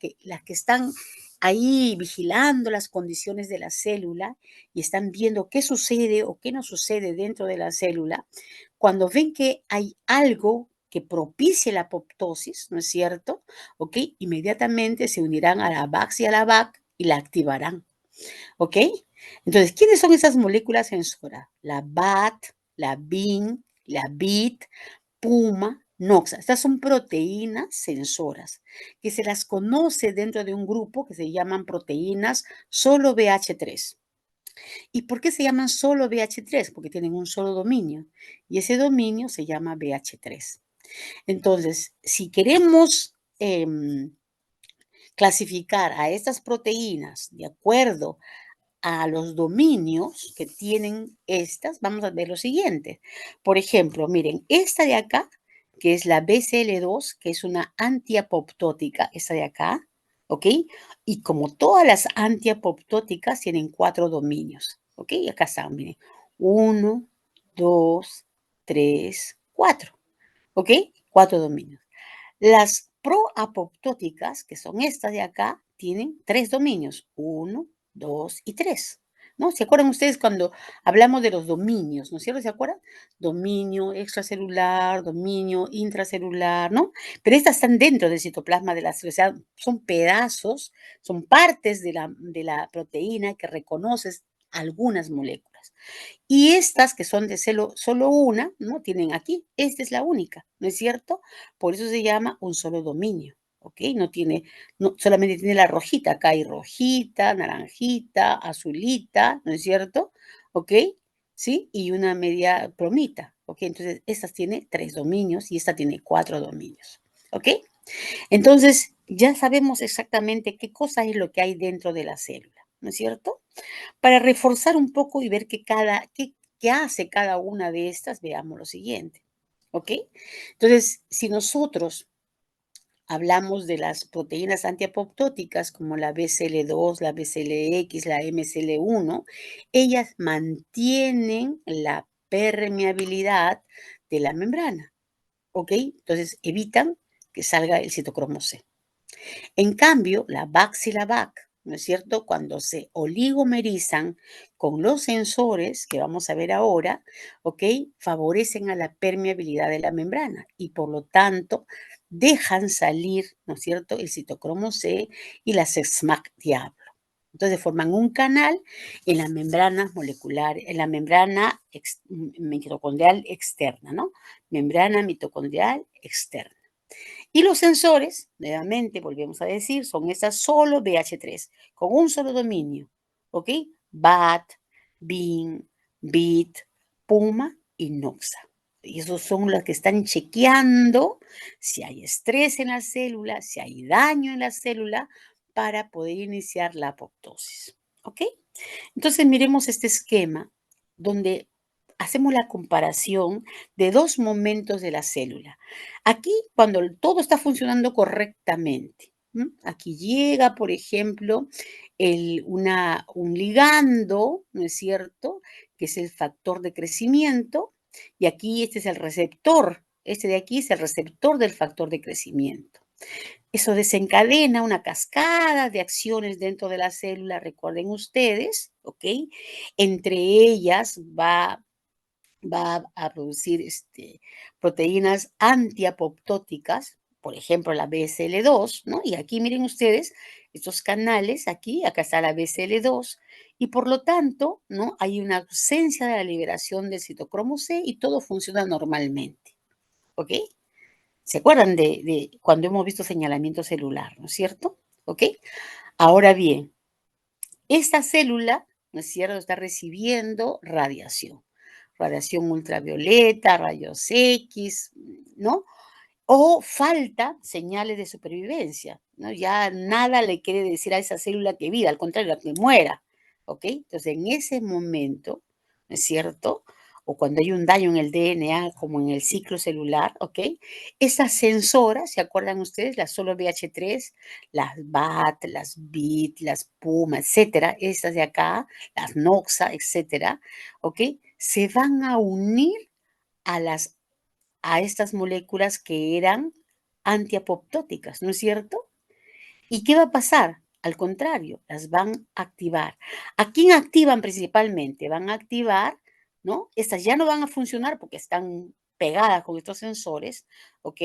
que están ahí vigilando las condiciones de la célula y están viendo qué sucede o qué no sucede dentro de la célula, cuando ven que hay algo que propicie la apoptosis, ¿no es cierto? ¿Ok? Inmediatamente se unirán a la VAX y a la VAC y la activarán. ¿Ok? Entonces, ¿quiénes son esas moléculas sensoras? La BAT, la BIN, la BIT, Puma, Noxa. Estas son proteínas sensoras que se las conoce dentro de un grupo que se llaman proteínas solo BH3. ¿Y por qué se llaman solo BH3? Porque tienen un solo dominio y ese dominio se llama BH3. Entonces, si queremos clasificar a estas proteínas de acuerdo a los dominios que tienen estas, vamos a ver lo siguiente. Por ejemplo, miren, esta de acá, que es la BCL2, que es una antiapoptótica, esta de acá, ¿ok? Y como todas las antiapoptóticas tienen 4 dominios, ¿ok? Acá están, miren, 1, 2, 3, 4, ¿ok? 4 dominios. Las proapoptóticas, que son estas de acá, tienen 3 dominios, 1, 2 y 3. ¿No? ¿Se acuerdan ustedes cuando hablamos de los dominios, ¿no es cierto? ¿Se acuerdan? Dominio extracelular, dominio intracelular, ¿no? Pero estas están dentro del citoplasma de la célula, o sea, son pedazos, son partes de la proteína que reconoces algunas moléculas. Y estas que son de solo una, ¿no? Tienen aquí, esta es la única, ¿no es cierto? Por eso se llama un solo dominio, ¿ok? No solamente tiene la rojita, acá hay rojita, naranjita, azulita, ¿no es cierto? ¿Ok? ¿Sí? Y una media plomita, ¿ok? Entonces, estas tiene 3 dominios y esta tiene 4 dominios, ¿ok? Entonces, ya sabemos exactamente qué cosa es lo que hay dentro de la célula, ¿no es cierto? Para reforzar un poco y ver qué hace cada una de estas, veamos lo siguiente, ¿ok? Entonces, si nosotros hablamos de las proteínas antiapoptóticas como la BCL2, la BCLX, la MCL1, ellas mantienen la permeabilidad de la membrana, ¿ok? Entonces, evitan que salga el citocromo C. En cambio, la Baxilabac, ¿no es cierto? Cuando se oligomerizan con los sensores, que vamos a ver ahora, ¿ok? Favorecen a la permeabilidad de la membrana y por lo tanto dejan salir, ¿no es cierto?, el citocromo C y las SMAC diablo. Entonces forman un canal en la membrana molecular, en la membrana mitocondrial externa, ¿no? Membrana mitocondrial externa. Y los sensores, nuevamente volvemos a decir, son estas solo BH3, con un solo dominio, ¿ok? BAT, BIN, BIT, PUMA y NOXA. Y esos son los que están chequeando si hay estrés en la célula, si hay daño en la célula, para poder iniciar la apoptosis, ¿ok? Entonces miremos este esquema donde hacemos la comparación de 2 momentos de la célula. Aquí, cuando todo está funcionando correctamente, aquí llega, por ejemplo, un ligando, ¿no es cierto?, que es el factor de crecimiento, y aquí este es el receptor, este de aquí es el receptor del factor de crecimiento. Eso desencadena una cascada de acciones dentro de la célula, recuerden ustedes, ¿ok? Entre ellas va a producir proteínas antiapoptóticas, por ejemplo, la BCL2, ¿no? Y aquí miren ustedes, estos canales, aquí, acá está la BCL2, y por lo tanto, ¿no? Hay una ausencia de la liberación del citocromo C y todo funciona normalmente, ¿ok? ¿Se acuerdan de cuando hemos visto señalamiento celular, no es cierto? ¿Ok? Ahora bien, esta célula, ¿no es cierto?, está recibiendo radiación ultravioleta, rayos X, ¿no? O falta señales de supervivencia, ¿no? Ya nada le quiere decir a esa célula que viva, al contrario, que muera, ¿ok? Entonces, en ese momento, ¿no es cierto? O cuando hay un daño en el DNA, como en el ciclo celular, ¿ok? Esas sensoras, ¿se acuerdan ustedes? Las solo BH3, las BAT, las BIT, las PUMA, etcétera, estas de acá, las NOXA, etcétera, ¿ok? Se van a unir a estas moléculas que eran antiapoptóticas, ¿no es cierto? ¿Y qué va a pasar? Al contrario, las van a activar. ¿A quién activan principalmente? Van a activar, ¿no? Estas ya no van a funcionar porque están pegadas con estos sensores, ¿ok?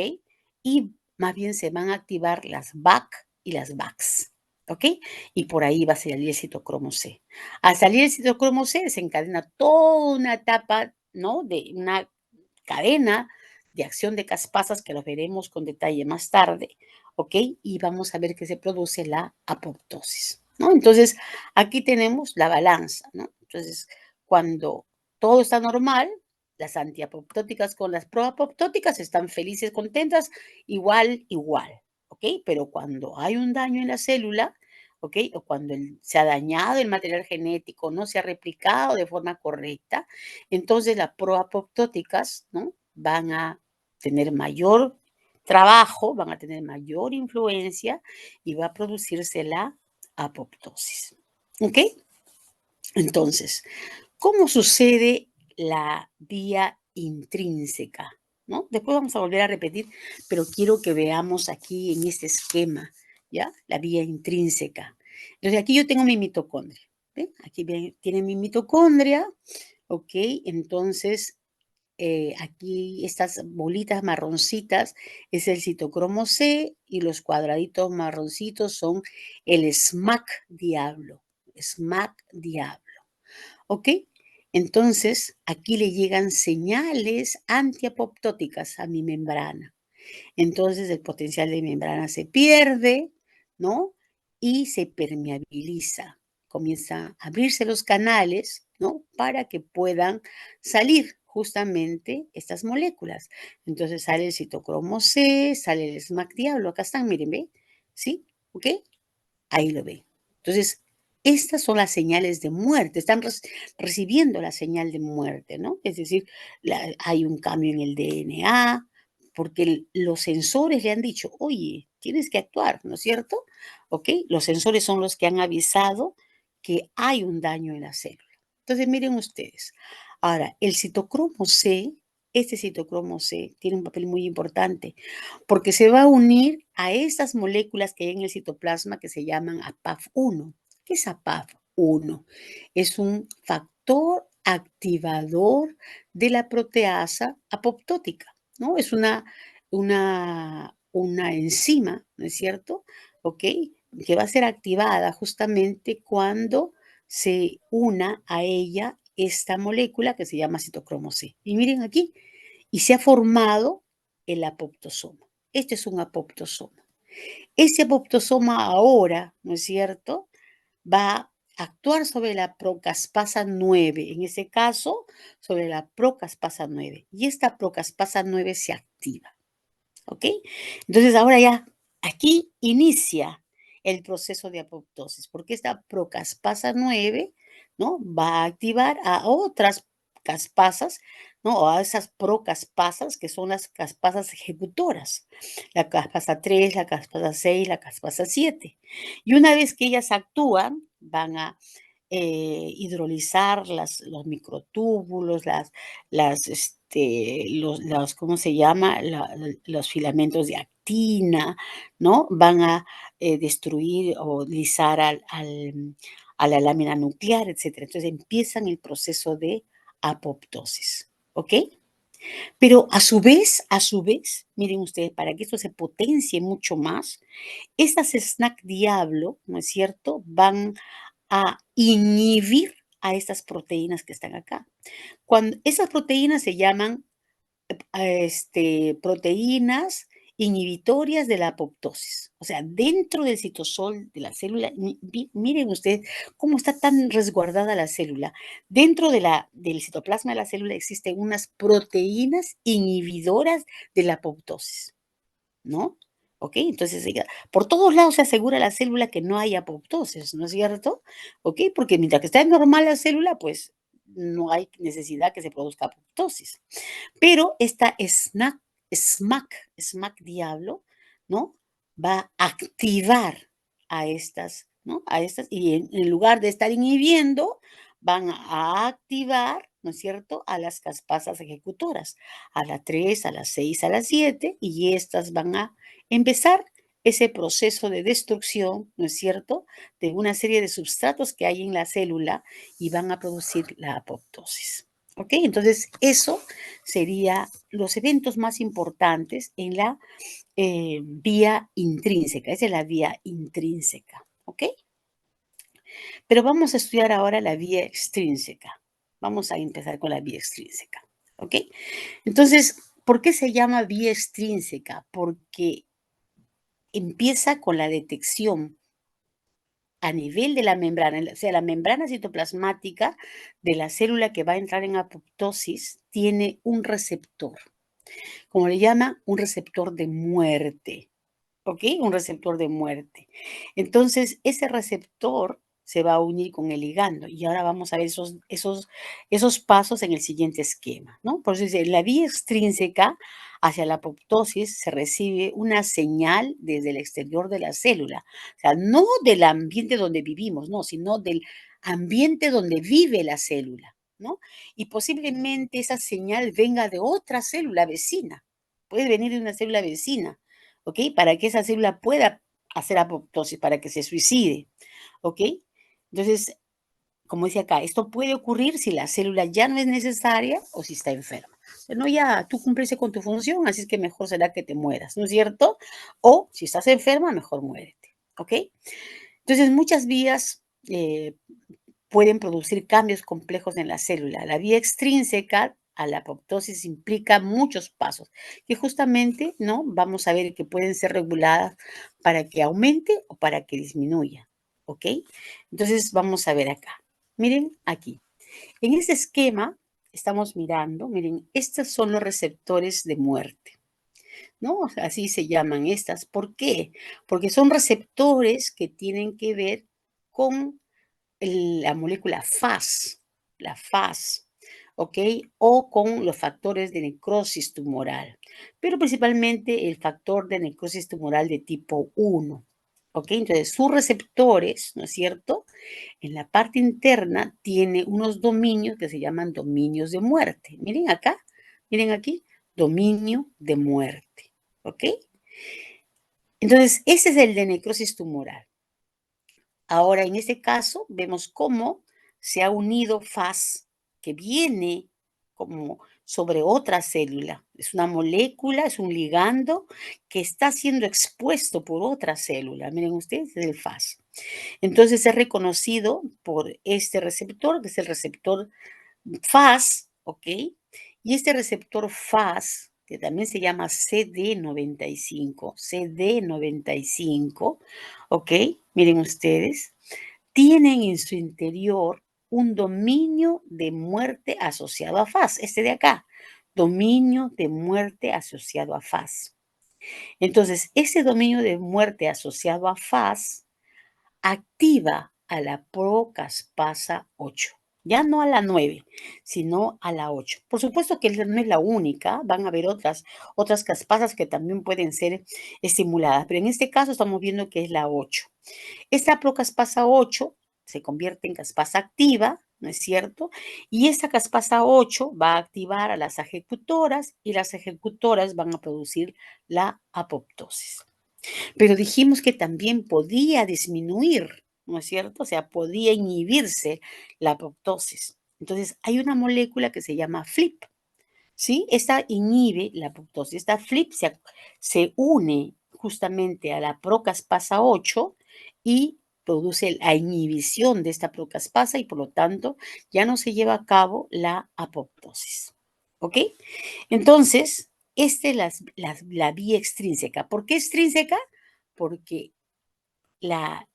Y más bien se van a activar las BAC y las BACs, ¿ok? Y por ahí va a salir el citocromo C. Al salir el citocromo C desencadena toda una etapa, ¿no? De una cadena de acción de caspasas que los veremos con detalle más tarde, ¿ok? Y vamos a ver que se produce la apoptosis, ¿no? Entonces, aquí tenemos la balanza, ¿no? Entonces, cuando todo está normal, las antiapoptóticas con las proapoptóticas están felices, contentas, igual, ¿ok? Pero cuando hay un daño en la célula, ¿ok? O cuando se ha dañado el material genético, no se ha replicado de forma correcta, entonces las proapoptóticas, ¿no?, van a tener mayor trabajo, van a tener mayor influencia y va a producirse la apoptosis. ¿Ok? Entonces, ¿cómo sucede la vía intrínseca? ¿No? Después vamos a volver a repetir, pero quiero que veamos aquí en este esquema, ¿ya? La vía intrínseca. Entonces, aquí yo tengo mi mitocondria. ¿Ven? Aquí tiene mi mitocondria, ¿ok? Entonces, aquí estas bolitas marroncitas es el citocromo C y los cuadraditos marroncitos son el SMAC diablo. SMAC diablo. ¿Ok? Entonces, aquí le llegan señales antiapoptóticas a mi membrana. Entonces, el potencial de membrana se pierde, ¿no? Y se permeabiliza. Comienza a abrirse los canales, ¿no? Para que puedan salir justamente estas moléculas. Entonces, sale el citocromo C, sale el SMAC diablo. Acá están, miren, ¿ve? ¿Sí? ¿Ok? Ahí lo ven. Entonces, estas son las señales de muerte, están recibiendo la señal de muerte, ¿no? Es decir, hay un cambio en el DNA, porque los sensores le han dicho, oye, tienes que actuar, ¿no es cierto? ¿Ok? Los sensores son los que han avisado que hay un daño en la célula. Entonces, miren ustedes. Ahora, el citocromo C, este citocromo C tiene un papel muy importante porque se va a unir a estas moléculas que hay en el citoplasma que se llaman APAF1. ¿Qué es APAF1? Es un factor activador de la proteasa apoptótica, ¿no? Es una enzima, ¿no es cierto? ¿Ok? Que va a ser activada justamente cuando se una a ella esta molécula que se llama citocromo C. Y miren aquí, y se ha formado el apoptosoma. Este es un apoptosoma. Ese apoptosoma ahora, ¿no es cierto?, va a actuar sobre la procaspasa 9, en ese caso, sobre la procaspasa 9. Y esta procaspasa 9 se activa, ¿ok? Entonces ahora ya, aquí inicia el proceso de apoptosis, porque esta procaspasa 9, ¿no?, va a activar a otras caspasas, ¿no?, o a esas procaspasas que son las caspasas ejecutoras, la caspasa 3, la caspasa 6, la caspasa 7. Y una vez que ellas actúan, van a hidrolizar los microtúbulos, ¿cómo se llama? Los filamentos de actina, ¿no? Van a destruir o lisar a la lámina nuclear, etc. Entonces empiezan el proceso de apoptosis, ¿ok? Pero a su vez, miren ustedes, para que esto se potencie mucho más, estas SNAC diablo, ¿no es cierto?, van a inhibir a estas proteínas que están acá. Cuando esas proteínas se llaman proteínas inhibitorias de la apoptosis. O sea, dentro del citosol de la célula, miren ustedes cómo está tan resguardada la célula. Dentro del citoplasma de la célula existen unas proteínas inhibidoras de la apoptosis, ¿no? ¿Ok? Entonces, por todos lados se asegura la célula que no hay apoptosis, ¿no es cierto? ¿Ok? Porque mientras que está normal la célula, pues no hay necesidad que se produzca apoptosis. Pero esta SMAC diablo, ¿no?, va a activar a estas, ¿no? A estas, y en lugar de estar inhibiendo, van a activar, ¿no es cierto?, a las caspasas ejecutoras, a la 3, a la 6, a la 7, y estas van a empezar ese proceso de destrucción, ¿no es cierto?, de una serie de substratos que hay en la célula y van a producir la apoptosis. ¿Ok? Entonces, eso serían los eventos más importantes en la vía intrínseca. Esa es la vía intrínseca. ¿Ok? Pero vamos a estudiar ahora la vía extrínseca. Vamos a empezar con la vía extrínseca. ¿Ok? Entonces, ¿por qué se llama vía extrínseca? Porque empieza con la detección a nivel de la membrana, o sea, la membrana citoplasmática de la célula que va a entrar en apoptosis tiene un receptor, como le llama, un receptor de muerte, ¿ok? Un receptor de muerte. Entonces, ese receptor se va a unir con el ligando y ahora vamos a ver esos pasos en el siguiente esquema, ¿no? Por eso dice, la vía extrínseca hacia la apoptosis se recibe una señal desde el exterior de la célula. O sea, no del ambiente donde vivimos, no, sino del ambiente donde vive la célula, ¿no? Y posiblemente esa señal venga de otra célula vecina. Puede venir de una célula vecina, ¿ok? Para que esa célula pueda hacer apoptosis, para que se suicide, ¿ok? Entonces, como dice acá, esto puede ocurrir si la célula ya no es necesaria o si está enferma. No, ya tú cumpliste con tu función, así es que mejor será que te mueras, ¿no es cierto? O si estás enferma, mejor muérete, ¿ok? Entonces, muchas vías pueden producir cambios complejos en la célula. La vía extrínseca a la apoptosis implica muchos pasos que justamente, ¿no? Vamos a ver que pueden ser reguladas para que aumente o para que disminuya, ¿ok? Entonces, vamos a ver acá. Miren aquí. En este esquema estamos mirando, miren, estos son los receptores de muerte, ¿no? Así se llaman estas. ¿Por qué? Porque son receptores que tienen que ver con la molécula FAS, la FAS, ¿ok? O con los factores de necrosis tumoral, pero principalmente el factor de necrosis tumoral de tipo 1, ¿ok? Entonces, sus receptores, ¿no es cierto? En la parte interna tiene unos dominios que se llaman dominios de muerte. Miren acá, miren aquí, dominio de muerte, ¿ok? Entonces, ese es el de necrosis tumoral. Ahora, en este caso, vemos cómo se ha unido FAS, que viene como sobre otra célula. Es una molécula, es un ligando que está siendo expuesto por otra célula. Miren ustedes, es el FAS. Entonces es reconocido por este receptor, que es el receptor FAS, ¿ok? Y este receptor FAS, que también se llama CD95, ¿ok? Miren ustedes, tienen en su interior un dominio de muerte asociado a FAS, este de acá, dominio de muerte asociado a FAS. Entonces, ese dominio de muerte asociado a FAS activa a la procaspasa 8, ya no a la 9, sino a la 8. Por supuesto que no es la única, van a haber otras caspasas que también pueden ser estimuladas, pero en este caso estamos viendo que es la 8. Esta procaspasa 8 se convierte en caspasa activa, ¿no es cierto? Y esta caspasa 8 va a activar a las ejecutoras y las ejecutoras van a producir la apoptosis. Pero dijimos que también podía disminuir, ¿no es cierto? O sea, podía inhibirse la apoptosis. Entonces, hay una molécula que se llama FLIP, ¿sí? Esta inhibe la apoptosis. Esta FLIP se une justamente a la procaspasa 8 y produce la inhibición de esta procaspasa y por lo tanto ya no se lleva a cabo la apoptosis. ¿Ok? Entonces, esta es la vía extrínseca. ¿Por qué extrínseca? Porque la,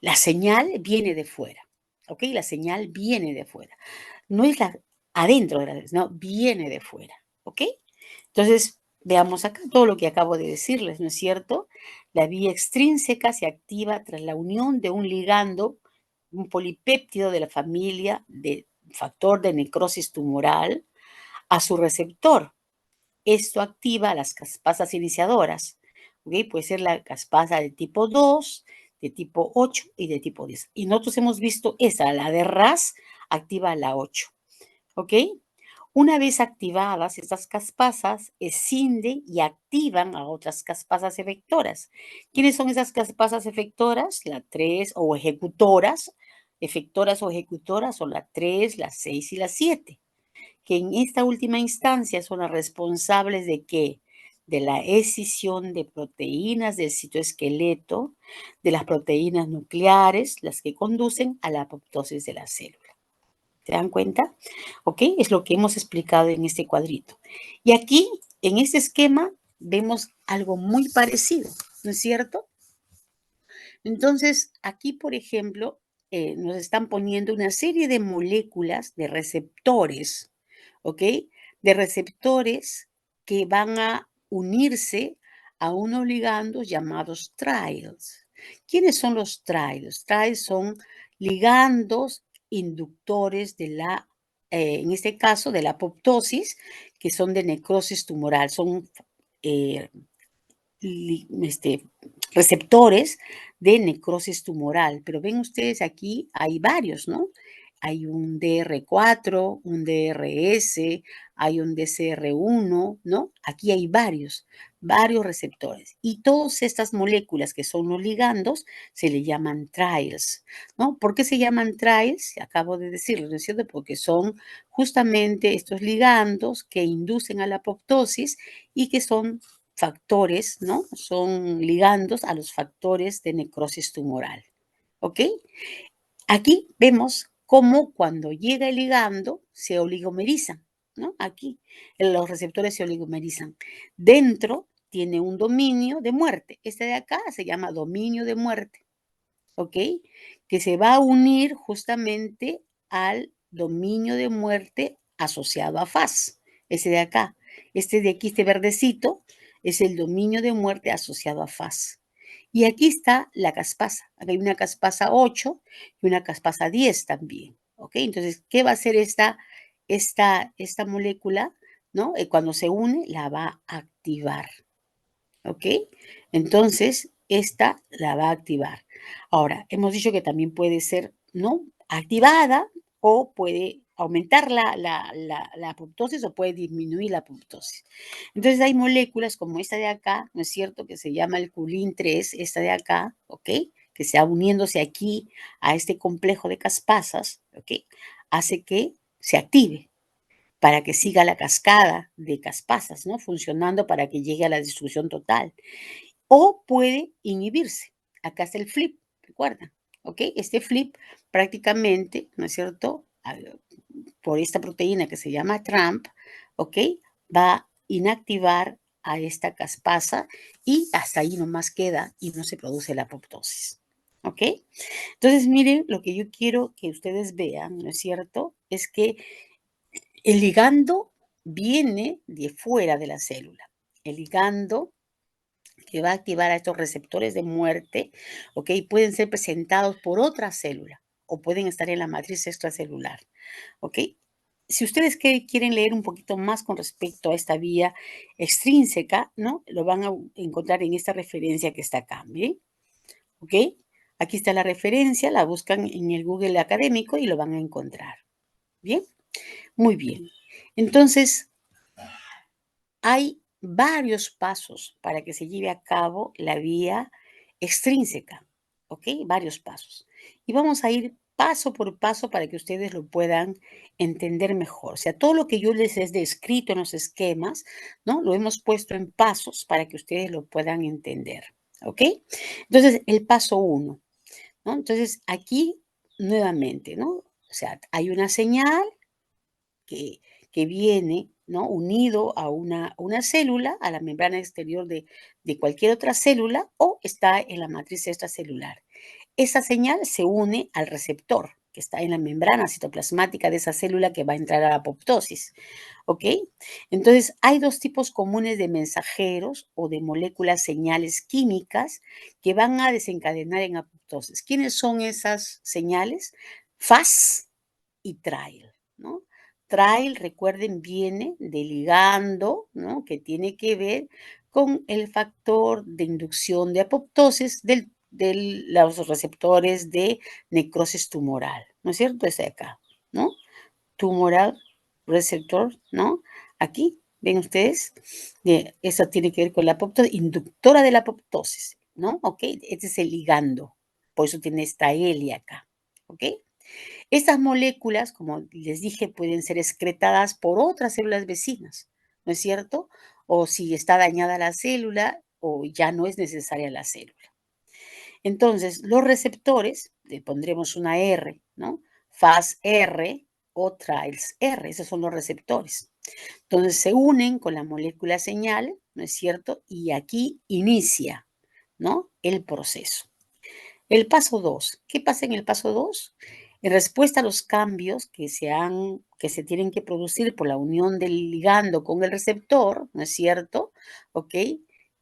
la señal viene de fuera, ¿ok? La señal viene de fuera. No es adentro de la red, no, viene de fuera, ¿ok? Entonces, veamos acá todo lo que acabo de decirles, ¿no es cierto? La vía extrínseca se activa tras la unión de un ligando, un polipéptido de la familia de factor de necrosis tumoral, a su receptor. Esto activa las caspasas iniciadoras. ¿Okay? Puede ser la caspasa de tipo 2, de tipo 8 y de tipo 10. Y nosotros hemos visto esa, la de RAS, activa la 8. ¿Ok? Una vez activadas, estas caspasas escinden y activan a otras caspasas efectoras. ¿Quiénes son esas caspasas efectoras? La 3 o ejecutoras. Efectoras o ejecutoras son la 3, la 6 y la 7. Que en esta última instancia son las responsables de qué? De la escisión de proteínas del citoesqueleto, de las proteínas nucleares, las que conducen a la apoptosis de la célula. ¿Se dan cuenta? ¿Ok? Es lo que hemos explicado en este cuadrito. Y aquí, en este esquema, vemos algo muy parecido, ¿no es cierto? Entonces, aquí, por ejemplo, nos están poniendo una serie de moléculas de receptores, ¿ok? De receptores que van a unirse a unos ligandos llamados trials. ¿Quiénes son los trials? Trials son ligandos inductores de la en este caso, de la apoptosis, que son de necrosis tumoral. Son receptores de necrosis tumoral. Pero ven ustedes aquí, hay varios, ¿no? Hay un DR4, un DRS, hay un DCR1, ¿no? Aquí hay varios receptores. Y todas estas moléculas que son los ligandos se le llaman trials, ¿no? ¿Por qué se llaman trials? Acabo de decirlo, ¿no es cierto? Porque son justamente estos ligandos que inducen a la apoptosis y que son factores, ¿no? Son ligandos a los factores de necrosis tumoral, ¿ok? Aquí vemos cómo cuando llega el ligando se oligomerizan, ¿no? Aquí los receptores se oligomerizan. Dentro tiene un dominio de muerte. Este de acá se llama dominio de muerte, ¿ok? Que se va a unir justamente al dominio de muerte asociado a FAS. Ese de acá. Este de aquí, este verdecito, es el dominio de muerte asociado a FAS. Y aquí está la caspasa. Aquí hay una caspasa 8 y una caspasa 10 también. ¿Ok? Entonces, ¿qué va a hacer esta molécula? ¿No? Cuando se une, la va a activar. ¿Ok? Entonces, esta la va a activar. Ahora, hemos dicho que también puede ser, ¿no? Activada o puede aumentar la apoptosis o puede disminuir la apoptosis. Entonces, hay moléculas como esta de acá, ¿no es cierto? Que se llama el culin 3, esta de acá, ¿ok? Que se va uniéndose aquí a este complejo de caspasas, ¿ok? Hace que se active para que siga la cascada de caspasas, ¿no? Funcionando para que llegue a la destrucción total. O puede inhibirse. Acá está el flip, recuerda, ¿ok? Este flip prácticamente, ¿no es cierto? Por esta proteína que se llama TRAMP, ¿ok? Va a inactivar a esta caspasa y hasta ahí nomás queda y no se produce la apoptosis, ¿ok? Entonces, miren, lo que yo quiero que ustedes vean, ¿no es cierto? Es que el ligando viene de fuera de la célula. El ligando que va a activar a estos receptores de muerte, ¿ok? Pueden ser presentados por otra célula o pueden estar en la matriz extracelular, ¿ok? Si ustedes quieren leer un poquito más con respecto a esta vía extrínseca, ¿no? Lo van a encontrar en esta referencia que está acá, ¿bien? ¿Ok? Aquí está la referencia, la buscan en el Google académico y lo van a encontrar, ¿bien? Muy bien. Entonces, hay varios pasos para que se lleve a cabo la vía extrínseca, ¿ok? Varios pasos. Y vamos a ir paso por paso para que ustedes lo puedan entender mejor. O sea, todo lo que yo les he descrito en los esquemas, ¿no? Lo hemos puesto en pasos para que ustedes lo puedan entender, ¿ok? Entonces, el paso 1, ¿no? Entonces, aquí nuevamente, ¿no? O sea, hay una señal que viene, ¿no? Unido a una célula, a la membrana exterior de cualquier otra célula o está en la matriz extracelular. Esa señal se une al receptor que está en la membrana citoplasmática de esa célula que va a entrar a la apoptosis, ¿ok? Entonces, hay dos tipos comunes de mensajeros o de moléculas señales químicas que van a desencadenar en apoptosis. ¿Quiénes son esas señales? FAS y TRAIL, ¿no? TRAIL, recuerden, viene de ligando, ¿no? Que tiene que ver con el factor de inducción de apoptosis de los receptores de necrosis tumoral, ¿no es cierto? Ese de acá, ¿no? Tumoral receptor, ¿no? Aquí, ven ustedes, eso tiene que ver con la apoptosis, inductora de la apoptosis, ¿no? ¿Ok? Este es el ligando, por eso tiene esta L acá, ¿ok? Estas moléculas, como les dije, pueden ser excretadas por otras células vecinas, ¿no es cierto? O si está dañada la célula o ya no es necesaria la célula. Entonces, los receptores, le pondremos una R, ¿no? FAS R o TRILS R, esos son los receptores. Entonces, se unen con la molécula señal, ¿no es cierto? Y aquí inicia, ¿no? El proceso. El paso 2. ¿Qué pasa en el paso 2? En respuesta a los cambios que se tienen que producir por la unión del ligando con el receptor, ¿no es cierto? ¿Ok?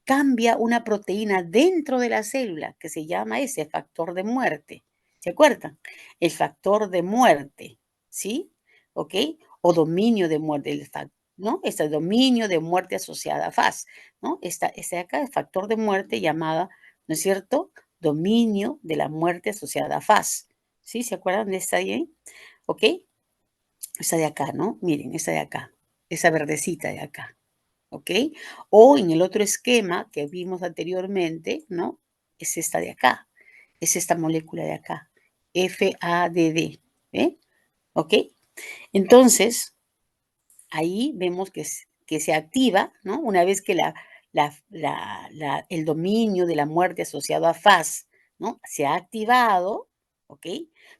Cambia una proteína dentro de la célula que se llama ese factor de muerte. ¿Se acuerdan? El factor de muerte, ¿sí? ¿ok? O dominio de muerte, ¿no? Este dominio de muerte asociada a FAS, ¿no? Este de acá es factor de muerte llamada, ¿no es cierto? Dominio de la muerte asociada a FAS. ¿Sí? ¿Se acuerdan de esta de ahí? ¿Ok? Esta de acá, ¿no? Miren, esta de acá, esa verdecita de acá, ¿ok? O en el otro esquema que vimos anteriormente, ¿no? Es esta de acá, es esta molécula de acá, FADD, ¿eh? ¿Ok? Entonces, ahí vemos que se activa, ¿no? Una vez que el dominio de la muerte asociado a FAS, ¿no? Se ha activado, ¿ok?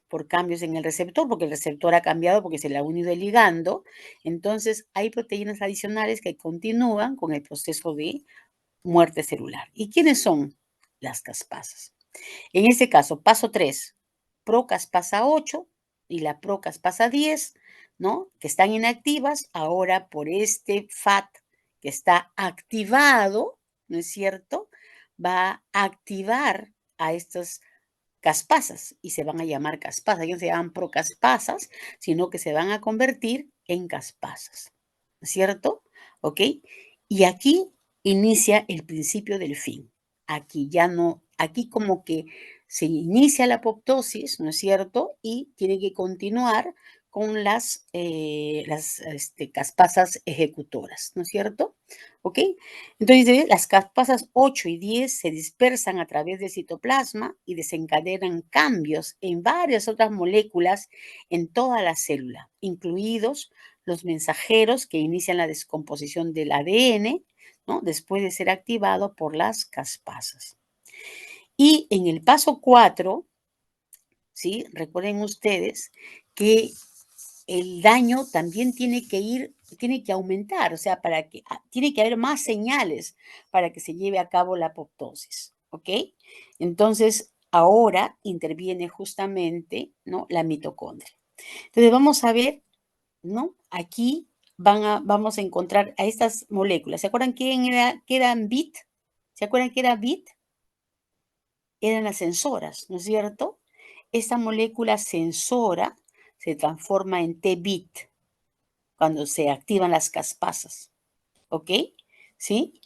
Por cambios en el receptor, porque el receptor ha cambiado porque se le ha unido el ligando. Entonces, hay proteínas adicionales que continúan con el proceso de muerte celular. ¿Y quiénes son las caspasas? En este caso, paso 3, procaspasa 8 y la procaspasa 10, ¿no? Que están inactivas, ahora por este FAT que está activado, ¿no es cierto? Va a activar a estas caspasas y se van a llamar caspasas. Ya no se llaman procaspasas, sino que se van a convertir en caspasas, ¿no es cierto? ¿Ok? Y aquí inicia el principio del fin. Aquí ya no, aquí como que se inicia la apoptosis, ¿no es cierto? Y tiene que continuar con las caspasas ejecutoras, ¿no es cierto? ¿Ok? Entonces, las caspasas 8 y 10 se dispersan a través del citoplasma y desencadenan cambios en varias otras moléculas en toda la célula, incluidos los mensajeros que inician la descomposición del ADN, ¿no? Después de ser activado por las caspasas. Y en el paso 4, ¿sí? Recuerden ustedes que el daño también tiene que aumentar, o sea, tiene que haber más señales para que se lleve a cabo la apoptosis, ¿ok? Entonces, ahora interviene justamente, ¿no? La mitocondria. Entonces, vamos a ver, ¿no? Aquí vamos a encontrar a estas moléculas. ¿Se acuerdan qué eran BIT? ¿Se acuerdan qué era BIT? Eran las sensoras, ¿no es cierto? Esta molécula sensora se transforma en T-BIT cuando se activan las caspasas, ¿ok? ¿Sí?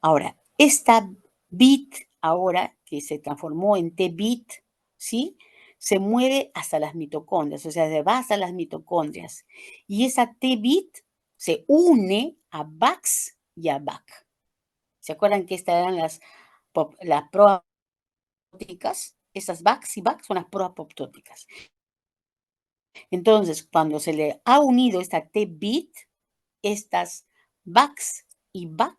Ahora, esta bit ahora que se transformó en T-bit, ¿sí? Se mueve hasta las mitocondrias, o sea, se va hasta las mitocondrias. Y esa T-bit se une a VAX y a VAC. ¿Se acuerdan que estas eran las proapoptóticas? Estas VAX y VAC son las proapoptóticas. Entonces, cuando se le ha unido esta T-bit, estas VAX y VAC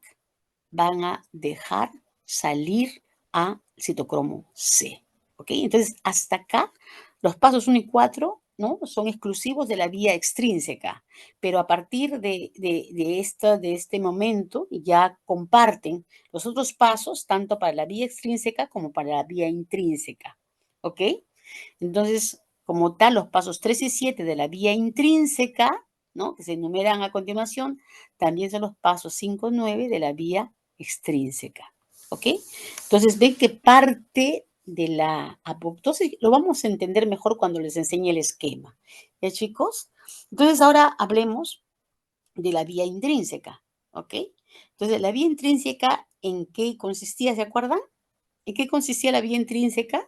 van a dejar salir a citocromo C. ¿Ok? Entonces, hasta acá, los pasos 1 y 4, ¿no? Son exclusivos de la vía extrínseca, pero a partir de este momento ya comparten los otros pasos, tanto para la vía extrínseca como para la vía intrínseca. ¿Ok? Entonces, como tal, los pasos 3 y 7 de la vía intrínseca, ¿no? Que se enumeran a continuación, también son los pasos 5 y 9 de la vía extrínseca. ¿Ok? Entonces, ven que parte de la apoptosis lo vamos a entender mejor cuando les enseñe el esquema. ¿Ya, chicos? Entonces, ahora hablemos de la vía intrínseca. ¿Ok? Entonces, la vía intrínseca, ¿en qué consistía? ¿Se acuerdan? ¿En qué consistía la vía intrínseca?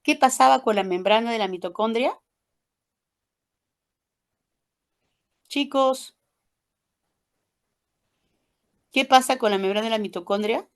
¿Qué pasaba con la membrana de la mitocondria? Chicos, ¿qué pasa con la membrana de la mitocondria?